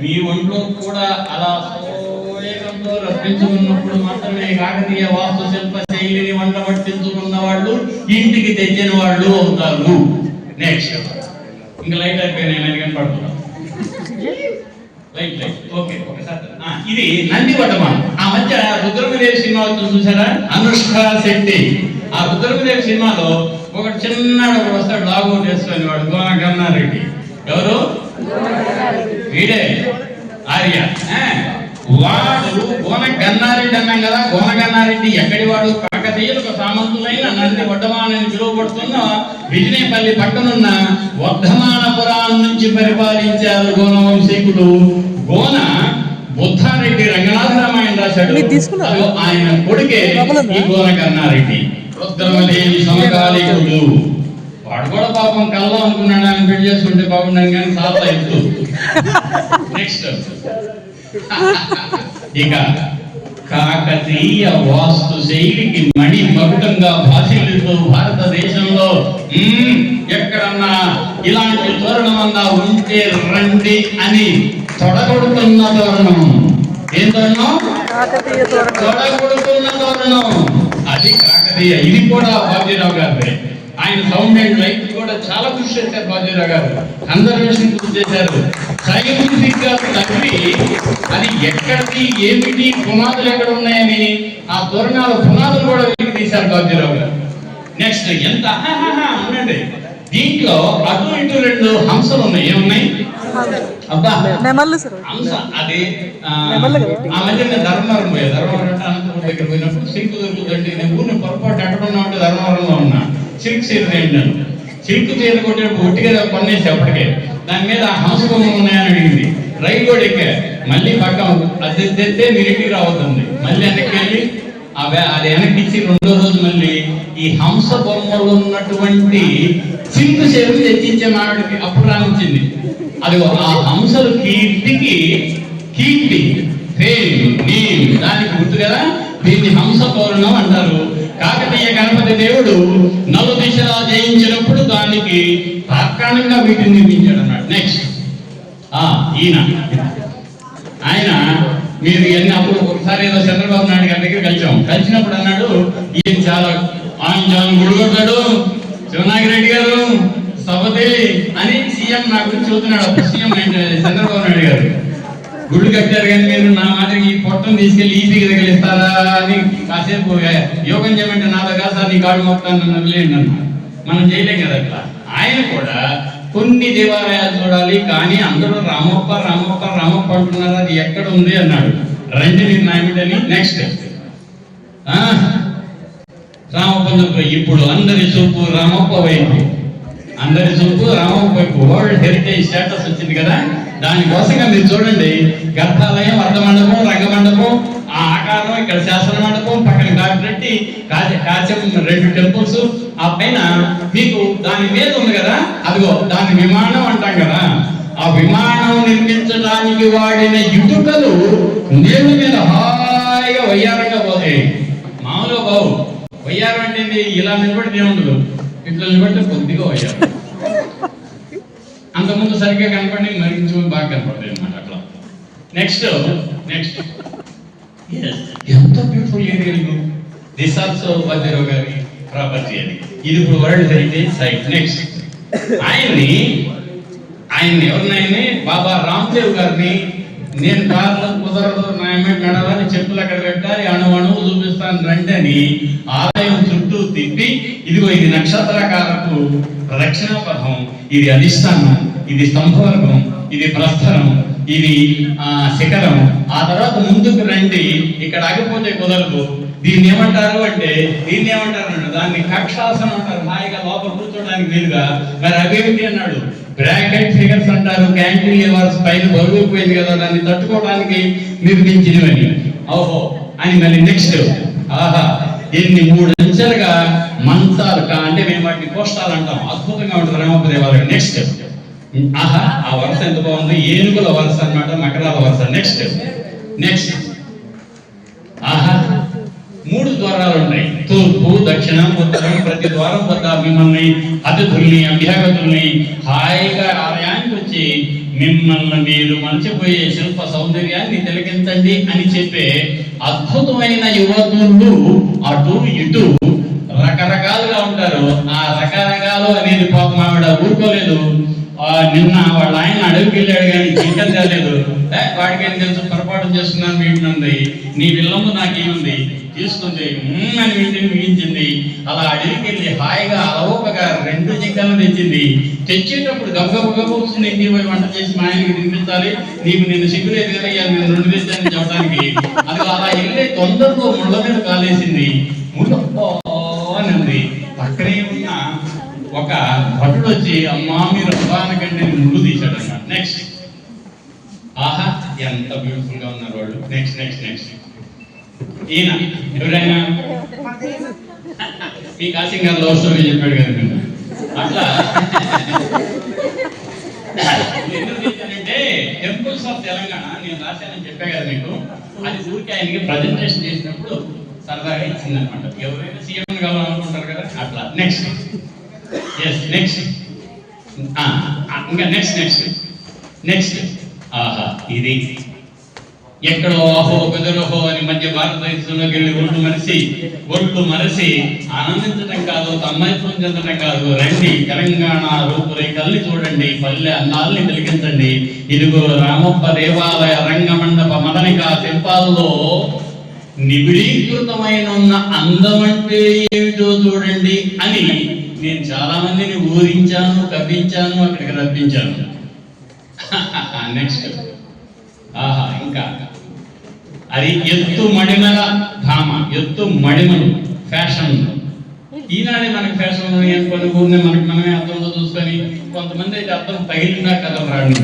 మీ ఒంట్లో కూడా అలా సోయగంతో రప్పించుకున్నప్పుడు మాత్రమే కాకతీయ వాస్తు శిల్ప శైలిని వంట పట్టించుకున్న వాళ్ళు ఇంటికి తెచ్చిన వాళ్ళు అవుతారు. నెక్స్ట్ ఇంకా లైట్ అయిపోయినాయి, నేను కనపడుతున్నా. లైట్ ఓకే ఒకసారి. ఇది నందివటమా. ఆ మధ్య రుద్రమదేవి సినిమా వచ్చింది చూసారా, అనుష్క శెట్టి. ఆ రుద్రమదేవి సినిమాలో ఒకటి చిన్నాడు ఒకడు వస్తాడు, లాగు చేసుకొని, వాడు గోన గన్నారెడ్డి. ఎవరు? వీడే ఆర్య. వాడు గోన గన్నారెడ్డి అన్నాం కదా. గోన గన్నారెడ్డి ఎక్కడి వాడు? కాకతీయులకు సామంతులైన నంది వడ్డమానని పిలువబడుతున్న విజయపల్లి పక్కనున్న వర్ధమానపురం నుంచి పరిపాలించారు గోన వంశీకుడు. గోన బుద్ధారెడ్డి రంగనాథ రామాయణ రాశాడు. ఆయన కొడుకే ఈ గోన గన్నారెడ్డి, రుద్రమదేవి సమకాలీకుడు. వాడు కూడా పాపం కళ్ళ అనుకున్నాడు, ఆయన పెళ్లి చేసుకుంటే బాగుండని, కానీ చాలా ఎత్తు. నెక్స్ట్ ఇక కాకతీయ వాస్తు శైలికి మణి మకుటంగా భాషలతో భారతదేశంలో ఎక్కడన్నా ఇలాంటి తోరణమన్నా ఉంటే రండి అని తొడగొడుతున్న తోరణం. ఏం తోరణం? తొడగొడుతున్న తోరణం. అది కాకతీయ. ఇది కూడా బాజీరావు గారిదే. ఆయన సౌండ్ అండ్ లైట్ కూడా చాలా కృషి చేశారు బాజీరావు గారు. కన్జర్వేషన్ కృషి చేశారు. సైంటిఫిక్ గా తగ్గి అది ఎక్కడికి ఏమిటి పునాదులు ఎక్కడ ఉన్నాయని ఆ తోరణాల పునాదులు కూడా వెలికి తీశారు బాజీరావు గారు. నెక్స్ట్ ఎంత ఉండండి, దీంట్లో అటు ఇటు 2 హంసలు ఉన్నాయి. ఏమున్నాయి? అబ్బా హంస. అది ఆ మధ్య నేను ధర్మవరం పోయా. ధర్మవరం అంటే అనంతపురం దగ్గర పోయినప్పుడు సిల్క్ దొరుకుతుందండి. నేను ఊరిని పొరపాటు ఎక్కడున్నా ఉంటే ధర్మవరంలో ఉన్నా. సిల్క్ చీర ఏంటండి, సిల్క్ చీర కొట్టేటప్పుడు ఒట్టిగా కొనేసి అప్పటికే దాని మీద హంస బొమ్మలు ఉన్నాయని అడిగింది. రైలు కూడా ఎక్కా. మళ్ళీ పక్కన అది తెస్తే మీరు ఇంటికి రావుతుంది. మళ్ళీ వెనక్కి వెళ్ళి అది వెనక్కి ఇచ్చి 2వ రోజు మళ్ళీ ఈ హంస బొమ్మలు ఉన్నటువంటి సిల్క్ చీరలు తెచ్చించే మావిడికి అప్పుడు రానిచ్చింది. అది ఆ హంసలు కీర్తికి కీర్తి దానికి గుర్తు కదా. దీన్ని హంస తోరణం అంటారు. కాకతీయ గణపతి దేవుడు 4 దిశలా జయించినప్పుడు దానికి తాత్కాలికంగా వీటిని నిర్మించాడు అన్నాడు. నెక్స్ట్ ఆయన మీరు అప్పుడు ఒకసారి ఏదో చంద్రబాబు నాయుడు గారి దగ్గర కలిసినప్పుడు అన్నాడు, ఈయన చాలా గుడిగొట్టాడు శివనాగిరెడ్డి గారు సభతే అని సీఎం నా గురించి చూస్తున్నాడు. అప్పుడు సీఎం చంద్రబాబు నాయుడు గారు గుళ్ళు కట్టారు కానీ మీరు నా మాదిరి ఈ పొట్టను తీసుకెళ్లి ఈజీగా తగిలిస్తారా అని కాసేపు యోగం చేయమంటే నాతో కాదు సార్ నీ కాడు మొత్తాన్ని వదిలేండి అన్న. మనం చేయలేం కదా అట్లా. ఆయన కూడా కొన్ని దేవాలయాలు చూడాలి కానీ అందరూ రామప్ప రామప్ప రామప్ప అంటున్నారు, అది ఎక్కడ ఉంది అన్నాడు. రండి నాయకుడని. నెక్స్ట్ రామప్ప. ఇప్పుడు అందరి చూపు రామప్ప వైపు, అందరి చూపు రామప్ప వైపు. వరల్డ్ హెరిటేజ్ స్టేటస్ వచ్చింది కదా. దానికోసంగా మీరు చూడండి, గర్భాలయం, అర్ధమండపం, రంగమండపం, ఆ ఆకారం, ఇక్కడ శాసన మండపం, పక్కన కాకిరెడ్డి కాచం 2 టెంపుల్స్. ఆ పైన మీకు దాని మీద ఉంది కదా, అదిగో దాని విమానం అంటాం కదా. ఆ విమానం నిర్మించడానికి వాడిన ఇటుకలు నేల మీద హాయిగా వయ్యారంగా పోతాయి. మామూలుగా బావు వయ్యారం అంటే ఇలా నిలబడితే ఉండదు, ఇట్లా నిలబడితే కొద్దిగా వయ్యారు. అంతకుముందు సరిగ్గా కనపడి మరించు బాగా కనపడతాయి అన్నమాట అట్లా. నెక్స్ట్ ఎంత beautiful area. This also Bajirao గారి ప్రాపర్టీ. అది ఇది ఇప్పుడు వరల్డ్ హెరిటేజ్ సైట్. నెక్స్ట్ ఆయన్ని ఎవరినైనా బాబా రామ్దేవ్ గారిని నేను కార్లో కుదరదు నడవని చెప్పులు అక్కడ పెట్టాలి, అణువు చూపిస్తాను రండి అని ఆలయం చుట్టూ తిప్పి, ఇదిగో ఇది నక్షత్రాకారపు ప్రదక్షిణ పథం, ఇది అధిష్టానం, ఇది స్తంభవర్గం, ఇది ప్రస్థరం, ఇది శిఖరం. ఆ తర్వాత ముందుకు రండి, ఇక్కడ ఆగిపోతే కుదరదు. దీన్ని ఏమంటారు అంటే దాన్ని కక్షాసనం అంటారు. హాయిగా లోపల కూర్చోడానికి వీలుగా. మరి అవేమిటి అన్నాడు. బ్రాకెట్ ఫిగర్స్ అంటారు. క్యాంటిలివర్స్ పైన బరువుపోయింది కదా, దాన్ని తట్టుకోవడానికి నిర్మించినవని. ఓహో అని మళ్ళీ నెక్స్ట్ ఆహా దీన్ని 3 అంచెలుగా మంచాలు అంటే మేము వాటిని కోష్టాలు అంటాం. అద్భుతంగా ఉంటుంది రామప్ప దేవాలయం. నెక్స్ట్ ఆహా ఆ వరుస ఎంత బాగుంది. ఏనుగుల వరుస అన్నమాట, మకరాల వరుస. నెక్స్ట్ ఆహా 3 ద్వారాలు ఉన్నాయి. తూర్పు, దక్షిణం, ఉత్తరం. ప్రతి ద్వారం వద్ద మిమ్మల్ని అతిథుల్ని, అభ్యాగతుల్ని హాయిగా ఆలయానికి వచ్చి మిమ్మల్ని మీరు మర్చిపోయే శిల్ప సౌందర్యాన్ని తిలకించండి అని చెప్పే అద్భుతమైన యువకులు అటు ఇటు రకరకాలుగా ఉంటారు. ఆ రకరకాలు అనేది పాపం ఆవిడ ఊరుకోలేదు. నిన్న వాళ్ళ ఆయన అడవికి వెళ్ళాడు కానీ చికెన్ తేలేదు. వాడికి తెలుసు పొరపాటు చేస్తున్నాను వీటినుంది, నీ విల్లందు నాకేముంది తీసుకుంది అని వీటిని మిగించింది. అలా అడవికి వెళ్ళి హాయిగా అలవోకగా 2 జింకలను తెచ్చింది. తెచ్చేటప్పుడు గబగబ వస్తుంది, ఇంటికి పోయి వంట చేసి మా ఆయనకి తినిపించాలి, నీకు నేను సిగ్గులేదు కదయ్యా నేను 2 తెచ్చానని చెప్పడానికి. అది అలా వెళ్ళి తొందరలో ముళ్ళ మీద కాలేసింది. ముళ్ళ అని ఉంది. పక్కనే ఉన్న ఒక భటుడు వచ్చి అమ్మా మీరు అబ్బానికంటే ముళ్ళు తీశాడు అన్నాడు. నెక్స్ట్ ఆహా ఎంత బ్యూటిఫుల్ గా ఉన్నారు వాళ్ళు. నెక్స్ట్ ఈయన ఎవరైనా మీ కాసింగ్ గారు లవ్ స్టోరీ చెప్పాడు కదా, అట్లా ఎందుకంటే టెంపుల్స్ ఆఫ్ తెలంగాణ నేను రాశానని చెప్పా కదా మీకు. అది ఊరికి ఆయనకి ప్రజెంటేషన్ చేసినప్పుడు సరదాగా ఇచ్చింది అనమాట. ఎవరైనా సీఎం కావాలనుకుంటారు కదా అట్లా. నెక్స్ట్ ఇంకా నెక్స్ట్ ఆహా, ఇది ఎక్కడో అహో బెదరహో అని మధ్య భారతదేశంలోకి వెళ్ళి ఒళ్ళు మరసి ఆనందించడం కాదు, తన్మయత్వం చెందడం కాదు. రండి, తెలంగాణ రూపురేఖల్ని చూడండి, పల్లె అందాల్ని వెలిగించండి. ఇదిగో రామప్ప దేవాలయ రంగమండప మదనికా శిల్పాల్లో నిబిడీకృతమైన ఉన్న అందం అంటే ఏమిటో చూడండి అని నేను చాలా మందిని ఊరించాను, కవ్వించాను, అక్కడికి రప్పించాను. నెక్స్ట్ ఆహా, ఇంకా అది ఎత్తు మడిమల ధామ, ఎత్తు మడిమలు ఫ్యాషన్. ఈనాడే మనకి ఫ్యాషన్ అనుకుని ఊరిని మనమే అర్థంలో చూసుకొని కొంతమంది అయితే అర్థం పగిలినా కథలు రాడు.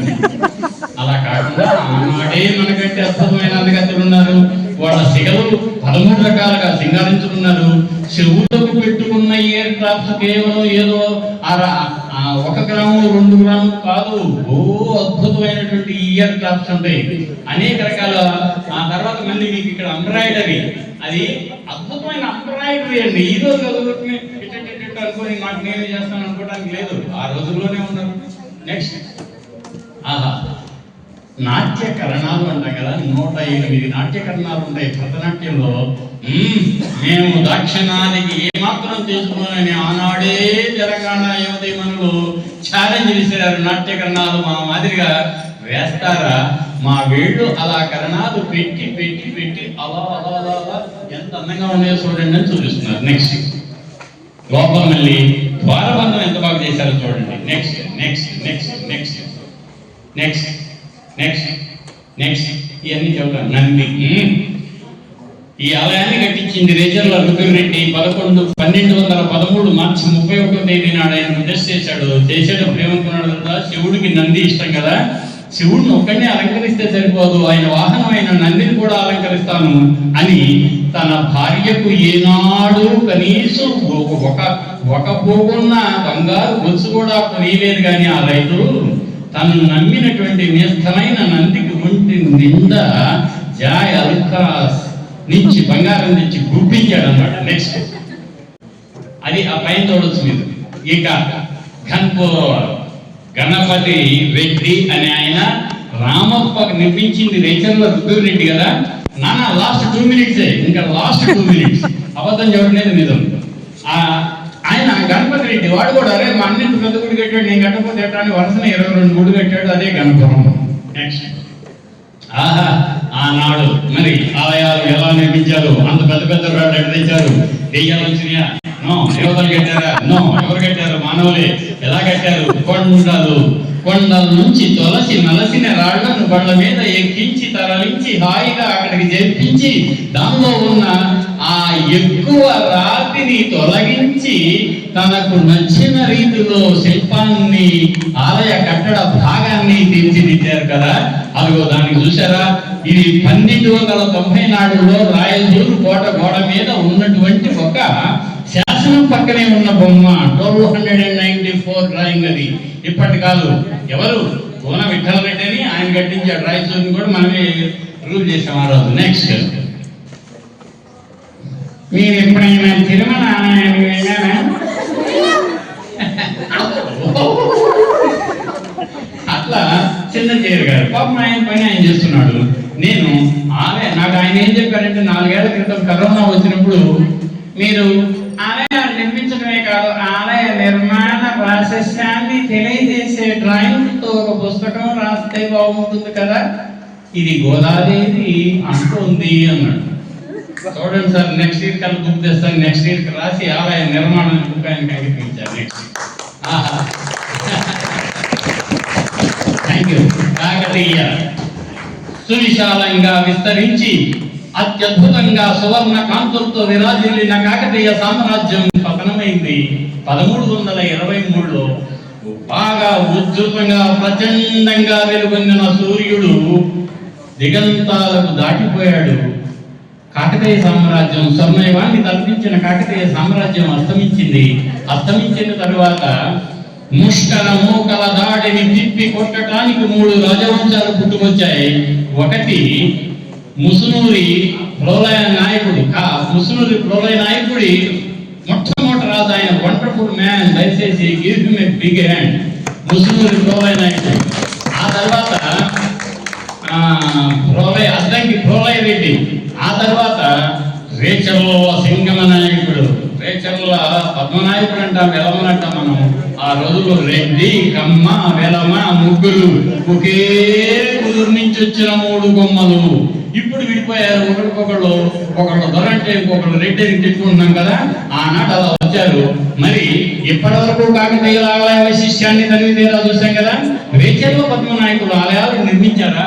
అలా కాకుండా ఆనాడే మనకంటే అద్భుతమైన అందగత్తెలు ఉన్నారు. వాళ్ళ సిగలు 13 రకాలుగా సింగారించుకున్నారు. చెవులకు పెట్టుకున్న ఇయర్ టాప్స్ కేవలం ఏదో 1 గ్రాము 2 గ్రాములు కాదు, అద్భుతమైనటువంటి ఇయర్ టాప్స్ ఉంటాయి, అనేక రకాల. ఆ తర్వాత మళ్ళీ మీకు ఇక్కడ ఎంబ్రాయిడరీ, అది అద్భుతమైన ఎంబ్రాయిడరీ అండి. ఈ రోజు అనుకోని నాకు నేనే చేస్తాను అనుకోవడానికి లేదు, ఆ రోజుల్లోనే ఉన్నారు. నెక్స్ట్ ఆహా, నాట్యకరణాలు అంటాం కదా, 108 నాట్యకరణాలు ఉంటాయి భరతనాట్యంలో. మేము దాక్షిణానికి ఏమాత్రం చేసుకోనని ఆనాడే తెలంగాణ యువతి మనలు ఛాలెంజ్ విసిరారు. నాట్యకరణాలు మా మాదిరిగా వేస్తారా? మా వేళ్ళు అలా కరణాలు పెట్టి పెట్టి పెట్టి అలా అలా అలా అలా ఎంత అందంగా ఉండేదో చూడండి అని చూపిస్తున్నారు. నెక్స్ట్ లోపల మళ్ళీ ద్వారబంధం ఎంత బాగా చేశారో చూడండి. Next next next next next next next ఇవన్నీ చెబుతాను. నంది ఈ ఆలయాన్ని కట్టించింది రేచర్ల రుద్రరెడ్డి 1213 మార్చి 31వ తేదీ నాడు ఆయన ప్రతిష్ఠ చేశాడు. చేసేటప్పుడు ఏమనుకున్నాడు కదా, శివుడికి నంది ఇష్టం కదా, శివుడిని ఒక్కడినే అలంకరిస్తే సరిపోదు, ఆయన వాహనమైన నందిని కూడా అలంకరిస్తాను అని తన భార్యకు ఏనాడు కనీసం ఒక పోగున్న బంగారు గొలుసు కూడా కొనియలేదు. కానీ ఆ రైతు తను నమ్మినటువంటి నిస్థమైన నందికి ఒంటి నిండా జాయ్ అల్కాస్ నుంచి బంగారం నుంచి గుప్పించాడు అన్నమాట. నెక్స్ట్ అది ఆ పైన చూడొచ్చు మీరు. ఇక గణపతి రెడ్డి అనే ఆయన రామప్పకు నిర్మించింది రేచర్ల రుద్రరెడ్డి కదా. నాన్న లాస్ట్ 2 మినిట్సే, ఇంకా లాస్ట్ 2 మినిట్స్ అబద్ధం చెప్పలేదు, నిజం. ఆయన గణపతి రెడ్డి వాడు కూడా అరే మా అన్నింటి పెద్ద గుడి కట్టాడు, నేను కట్టకపోతే ఎట్లా అని వరుసన 22 గుడి కట్టాడు, అదే గణపురం. నెక్స్ట్ ఆహా, ఆనాడు మరి ఆలయాలు ఎలా నిర్మించారు, అంత పెద్ద పెద్ద రాళ్ళు ఎక్కడ తెచ్చారు, దెయ్యాలు వచ్చినాయా? నో. దేవతలు కట్టారా? నో. ఎవరు కట్టారు? మానవులే. ఎలా కట్టారు? కొండల నుంచి తొలసి నలసిన రాళ్లను బండ్ల మీద ఎక్కించి తరలించి హాయిగా అక్కడికి చేర్పించి దానిలో ఉన్న ఆ ఎక్కువ రాతిని తొలగించి తనకు నచ్చిన రీతిలో శిల్పాన్ని, ఆలయ కట్టడ భాగాన్ని తీర్చిదిద్దారు కదా. అదిగో దానికి చూసారా, ఇది 1294లో రాయలూరు కోట గోడ మీద ఉన్నటువంటి ఒక శాసనం పక్కనే ఉన్న బొమ్మ. 1294 డ్రాయింగ్ అది, ఇప్పటి కాదు. ఎవరు? కోన విఠల రెడ్డి అని ఆయన కట్టించాడు. రాయచూరుని కూడా మనమే రూల్ చేసాం ఆ రోజు. నెక్స్ట్ మీరు ఎప్పుడైనా తిరుమల ఆలయానికి వెళ్ళారా? అట్లా చిన్న చేయరు గారు పాపం ఆయన పని ఆయన చేస్తున్నాడు. నేను నాకు ఆయన ఏం చెప్పారంటే 4 ఏళ్ల క్రితం కరోనా వచ్చినప్పుడు మీరు ఆలయాలు నిర్మించడమే కాదు, ఆలయ నిర్మాణ ప్రాశస్యాన్ని తెలియజేసే డ్రాయింగ్ తో ఒక పుస్తకం రాస్తే బాగుంటుంది కదా, ఇది గోదాదేవి అంటుంది అన్నాడు. చూడండి సార్, నెక్స్ట్ ఇయర్ కల్లా బుక్ చేస్తాను. నెక్స్ట్ ఇయర్ రాసి ఆలయ నిర్మాణం బుక్ ఆయన అంగీకరించారు. Next thank you. కాకతీయ సువిశాలంగా విస్తరించి అత్యద్భుతంగా సువర్ణ కాంతులతో విరాజిల్లిన కాకతీయ సామ్రాజ్యం పతనమైంది 1323లో. బాగా ఉద్ధృతంగా ప్రచండంగా వెలుగొందిన సూర్యుడు దిగంతాలకు దాటిపోయాడు. కాకతీయ సామ్రాజ్యం స్వర్ణయుగాన్ని తలపించిన కాకతీయ సామ్రాజ్యం అస్తమించింది. అస్తమించిన తరువాత ముష్కర మూకల దాడిని తిప్పి కొట్టడానికి 3 రాజవంశాలు పుట్టుకొచ్చాయి. ఒకటి ముసునూరి ప్రోలయ నాయకుడు. ముసునూరి ప్రోలయ నాయకుడి మొట్టమొదటి రాజు, ఆయన వండర్ఫుల్ మ్యాన్, దయచేసి give him a big hand. Musunuri Prolaya నాయకుడు. ఆ తర్వాత ప్రోలయ అద్దంకి ప్రోలయ రెడ్డి, ఆ తర్వాత రేచర్ల సింగమ నాయకుడు, రేచర్ల పద్మనాయకుడు అంటాం, వెలమనంటాం మనం. ఆ రోజుల్లో రెడ్డి, కమ్మ, వెలమ ముగ్గురు ఒకే కుదురు నుంచి వచ్చిన 3 గుమ్మలు. ఇప్పుడు విడిపోయారు, ఒకరికొకళ్ళు, ఒకళ్ళు దొర అంటే ఇంకొకళ్ళు రెడ్డి అని తిట్టుకుంటున్నాం కదా. ఆనాడు అలా వచ్చారు. మరి ఇప్పటి వరకు కాకతీయుల ఆలయ వైశిష్ట్యాన్ని తనివితీరా చూసాం కదా. రేచర్ల పద్మనాయకుడు ఆలయాలు నిర్మించారా?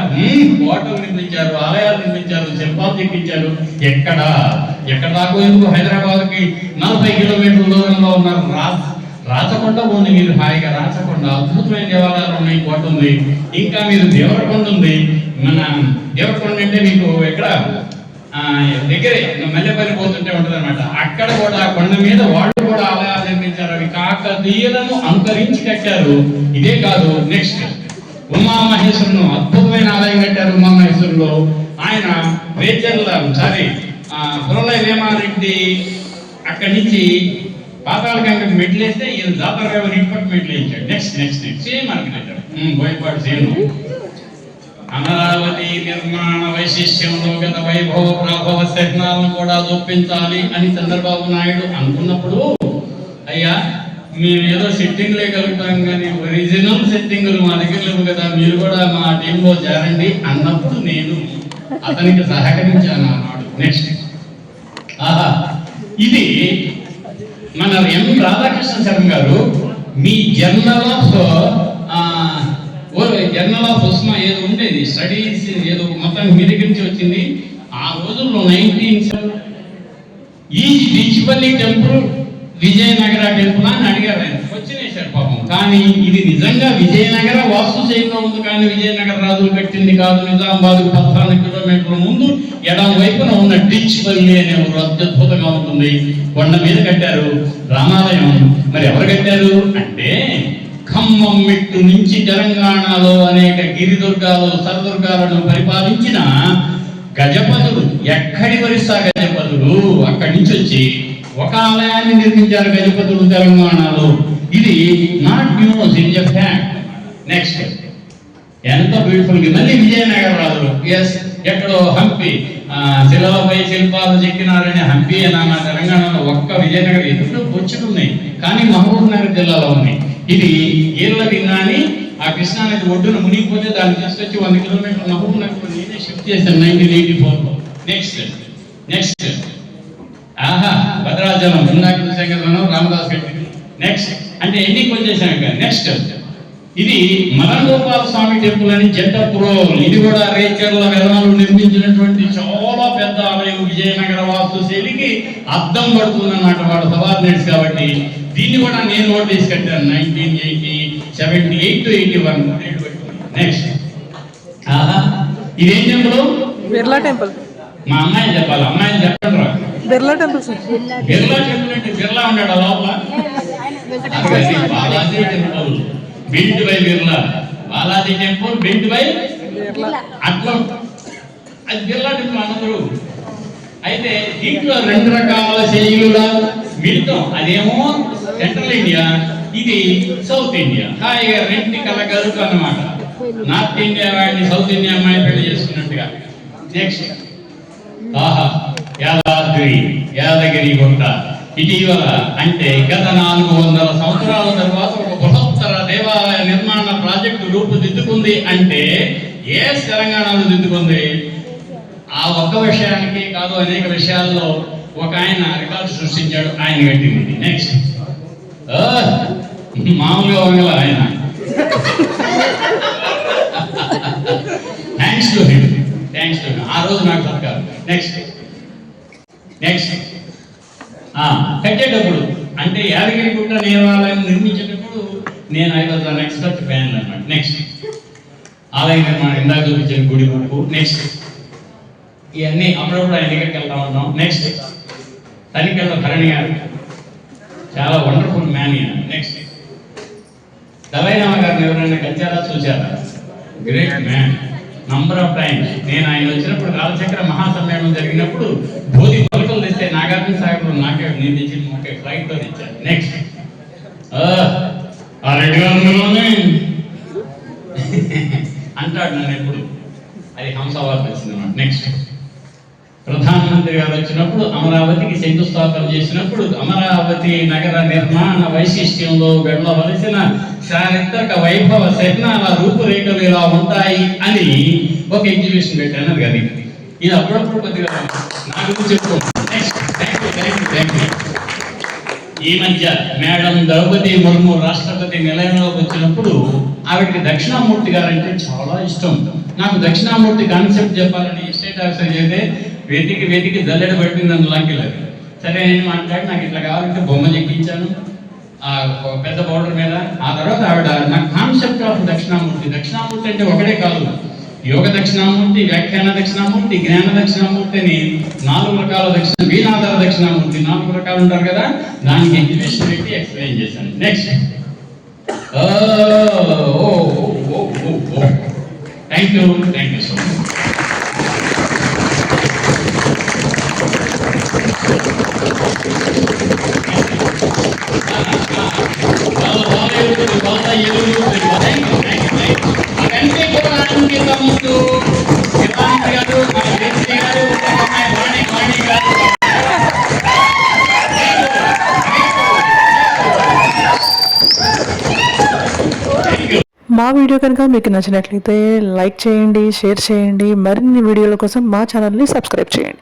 కోటలు నిర్మించారు, ఆలయాలు నిర్మించారు, శిల్పాలు చెక్కించారు. ఎక్కడ దాకా ఎందుకు? హైదరాబాద్ కి 40 కిలోమీటర్ల దూరంలో ఉన్నారు. రాచకొండ ఉంది, మీరు హాయిగా రాచకొండ అద్భుతమైన దేవాలయాలు ఉన్నాయి, కోట ఉంది. ఇంకా మీరు దేవరకొండ ఉంది. మన దేవరకొండ అంటే మీకు ఎక్కడ దగ్గరే మల్లెపల్లి పోతుంటే ఉంటుంది అనమాట. అక్కడ కూడా కొండ మీద వాళ్ళు కూడా ఆలయాలు నిర్మించారు. అవి కాకతీయులను అంతరించి కట్టారు. ఇదే కాదు, నెక్స్ట్ ఉమామహేశ్వరును అద్భుతమైన ఆలయం కట్టారు. ఉమామహేశ్వరులో ఆయన రేచర్ల పురలయ వేమారెడ్డి అక్కడి నుంచి పాతాళగంగకు మెట్లు వేస్తే ఈయన జాతర ఇప్పటి మెట్లు వేయించాడు. నెక్స్ట్ సేమ్ ఆర్కిటెక్చర్, బోయపాటి సేను. అమరావతి నిర్మాణ వైశిష్యంలో గత వైభవ ప్రభావ చిహ్నాలను కూడా చూపించాలి అని చంద్రబాబు నాయుడు అనుకున్నప్పుడు, అయ్యా మేము ఏదో సెట్టింగ్లే కలుగుతాం కానీ ఒరిజినల్ సెట్టింగులు మా దగ్గర లేవు కదా, మీరు కూడా మా టీంలో చేరండి అన్నప్పుడు నేను అతనికి సహకరించాను అన్నాడు. నెక్స్ట్ ఇది మన ఎం రాధాకృష్ణ శర్మ గారు మీ జర్నల్ ఆఫ్ ఉస్మా ఏదో ఉండేది స్టడీస్ ఏదో మొత్తం మీ దగ్గర నుంచి వచ్చింది. ఆ రోజుల్లో 19 ఈ డిచిపల్లి టెంపుల్ విజయనగర టెంపుల్ అని అడిగారు ఆయన. వచ్చినేశారు పాపం. కానీ ఇది నిజంగా విజయనగర వాస్తు శైలిలో ఉంది, కానీ విజయనగర రాజులు కట్టింది కాదు. నిజామాబాద్ 14 కిలోమీటర్ల ముందు ఎడం వైపున ఉన్న డిచిపల్లి అనే ఒక అద్భుతంగా ఉంటుంది. కొండ మీద కట్టారు రామాలయం. మరి ఎవరు కట్టారు అంటే ఖమ్మం మెట్టు నుంచి తెలంగాణలో అనేక గిరిదుర్గాలు, సరదుర్గాలను పరిపాలించిన గజపతులు, ఎక్కడి వరిసా గజపతులు అక్కడి నుంచి వచ్చి ఒక ఆలయాన్ని నిర్మించారు గజపతులు తెలంగాణలో. ఇది not news, in a fact. Next ఎంత బ్యూటిఫుల్ గా మళ్ళీ విజయనగర రాజులు. ఎస్, ఎక్కడో హంపి శిలలపై శిల్పాలు చెక్కినారని హంపి అన్న తెలంగాణలో ఒక్క విజయనగర ఎదురు బొచ్చుకున్నాయి, కానీ మహబూబ్ నగర్ జిల్లాలో ఉన్నాయి. ఇది ఏళ్ళ విన్నాని ఆ కృష్ణానది ఒడ్డున మునిగిపోతే దాన్ని తీసుకొచ్చి 100 కిలోమీటర్ల మహబూబ్ నగర్ నేనే షిఫ్ట్ చేశాను 1984లో. నెక్స్ట్ భద్రాచలం ఇందాక శంకరరావు రామదాస్ కట్టింది. నెక్స్ట్ అంటే ఎన్నికలు వచ్చేసాం ఇక్కడ. నెక్స్ట్ ఇది మదన గోపాల స్వామి టెంపుల్ అని జంటపురం. ఇది కూడా రేచర్ల వెలమలు నిర్మించినటువంటి చాలా పెద్ద ఆలయం. విజయనగర వాస్తు శైలికి అద్దం పడుతుంది అన్నమాట వాడు సబార్డినేట్స్ కాబట్టి. దీన్ని కూడా నేను నోటీస్ కట్టాను 1978 to 81. నెక్స్ట్ ఇదేం టెంపుల్? బిర్లా టెంపుల్. మా అమ్మాయిని చెప్పాలి, అమ్మాయిని చెప్పండి రా. Birla temple sir. Birla temple అంటే బిర్లా ఉన్నాడు లోపల. Balaji temple built by Birla. Balaji temple built by అట్లా అది బిర్లా టెంపుల్ అన్నారు. అయితే దీంట్లో 2 రకాల శైలుల మిళితం. అదేమో సెంట్రల్ ఇండియా, ఇది సౌత్ ఇండియా. హాయిగా రెంటి కలగలుగు అన్నమాట. నార్త్ ఇండియా వాడిని సౌత్ ఇండియా అమ్మాయి పెళ్లి చేసుకున్నట్టుగా. నెక్స్ట్ యాదగిరి గుట్ట. ఇటీవల అంటే గత 400 సంవత్సరాల తర్వాత ఒక బృహత్తర దేవాలయ నిర్మాణ ప్రాజెక్టు రూపుదిద్దుకుంది. అంటే ఏ తెలంగాణలో దిద్దుకుంది? ఆ ఒక్క విషయానికి కాదు, అనేక విషయాల్లో ఒక ఆయన రికార్డు సృష్టించాడు, ఆయన కట్టింది. నెక్స్ట్ మామూలుగా వంగల ఆయన. Thanks to him. ఆ రోజు నాకు సత్కారం. నెక్స్ట్ కట్టేటప్పుడు అంటే యాదగిరి గుట్ట దేవాలయం నిర్మించేటప్పుడు నేను 5 ఎక్స్పర్ట్ ఫ్యాన్ అన్నమాట. నెక్స్ట్ ఆలయ నిర్మాణం ఇందాక చూపించిన గుడి ముడుపు. నెక్స్ట్ ఇవన్నీ అప్పుడప్పుడు ఆయన దగ్గరికి వెళ్తా ఉంటాం. నెక్స్ట్ తనికెళ్ళ భరణి గారు చాలా వండర్ఫుల్ మ్యాన్. నెక్స్ట్ దలైలామా గారిని ఎవరైనా కలిసారా, చూసారా? Great man. Number of times నేను ఆయన వచ్చినప్పుడు కాలచక్ర మహాసమ్మేళనం జరిగినప్పుడు బోధి పలుకలు తెస్తే నాగార్జున సాగర్లో నాకే నేను తెచ్చి మాకే ఫ్లైట్లో తెచ్చాను. నెక్స్ట్ ఆ 2 గంటల్లోనే అంటాడు నన్ను ఎప్పుడు. అది నెక్స్ట్ ప్రధానమంత్రి గారు వచ్చినప్పుడు అమరావతికి శంకుస్థాపన చేసినప్పుడు అమరావతి నగర నిర్మాణ వైశిష్ట్యంలో వెళ్ళవలసిన చారిత్రక వైభవ శరణాల రూపురేఖలు ఇలా ఉంటాయి అని ఒక ఎగ్జిబిషన్ పెట్టాను కానీ ఇది అప్పుడప్పుడు కొద్దిగా నా గురించి చెప్పుకోండి. Next thank you. ఈ మధ్య మేడం ద్రౌపది ముర్ము రాష్ట్రపతి నిలయంలోకి వచ్చినప్పుడు ఆవిడకి దక్షిణామూర్తి గారు అంటే చాలా ఇష్టం. నాకు దక్షిణామూర్తి కాన్సెప్ట్ చెప్పాలని స్టేట్ ఆఫీసర్ చేస్తే వెతికి జల్లెడ పట్టింది నన్ను లాంకిలేదు. సరే నేను మాట్లాడి నాకు ఇట్లా కావాలంటే బొమ్మ చెక్కించాను ఆ పెద్ద బోర్డర్ మీద. ఆ తర్వాత ఆవిడ నాకు కాన్సెప్ట్ ఆఫ్ దక్షిణామూర్తి అంటే ఒకటే కాదు, యోగ దక్షిణామూర్తి, వ్యాఖ్యాన దక్షిణామూర్తి, జ్ఞాన దక్షిణామూర్తి అని 4 రకాల వీణాధార దక్షిణామూర్తి 4 రకాలు ఉంటారు కదా, దానికి ఎగ్జిబిషన్ పెట్టి ఎక్స్ప్లెయిన్ చేశాను. Next thank you so much. మా వీడియో కనుక మీకు నచ్చినట్లయితే లైక్ చేయండి, షేర్ చేయండి. మరిన్ని వీడియోల కోసం మా ఛానల్ని సబ్స్క్రైబ్ చేయండి.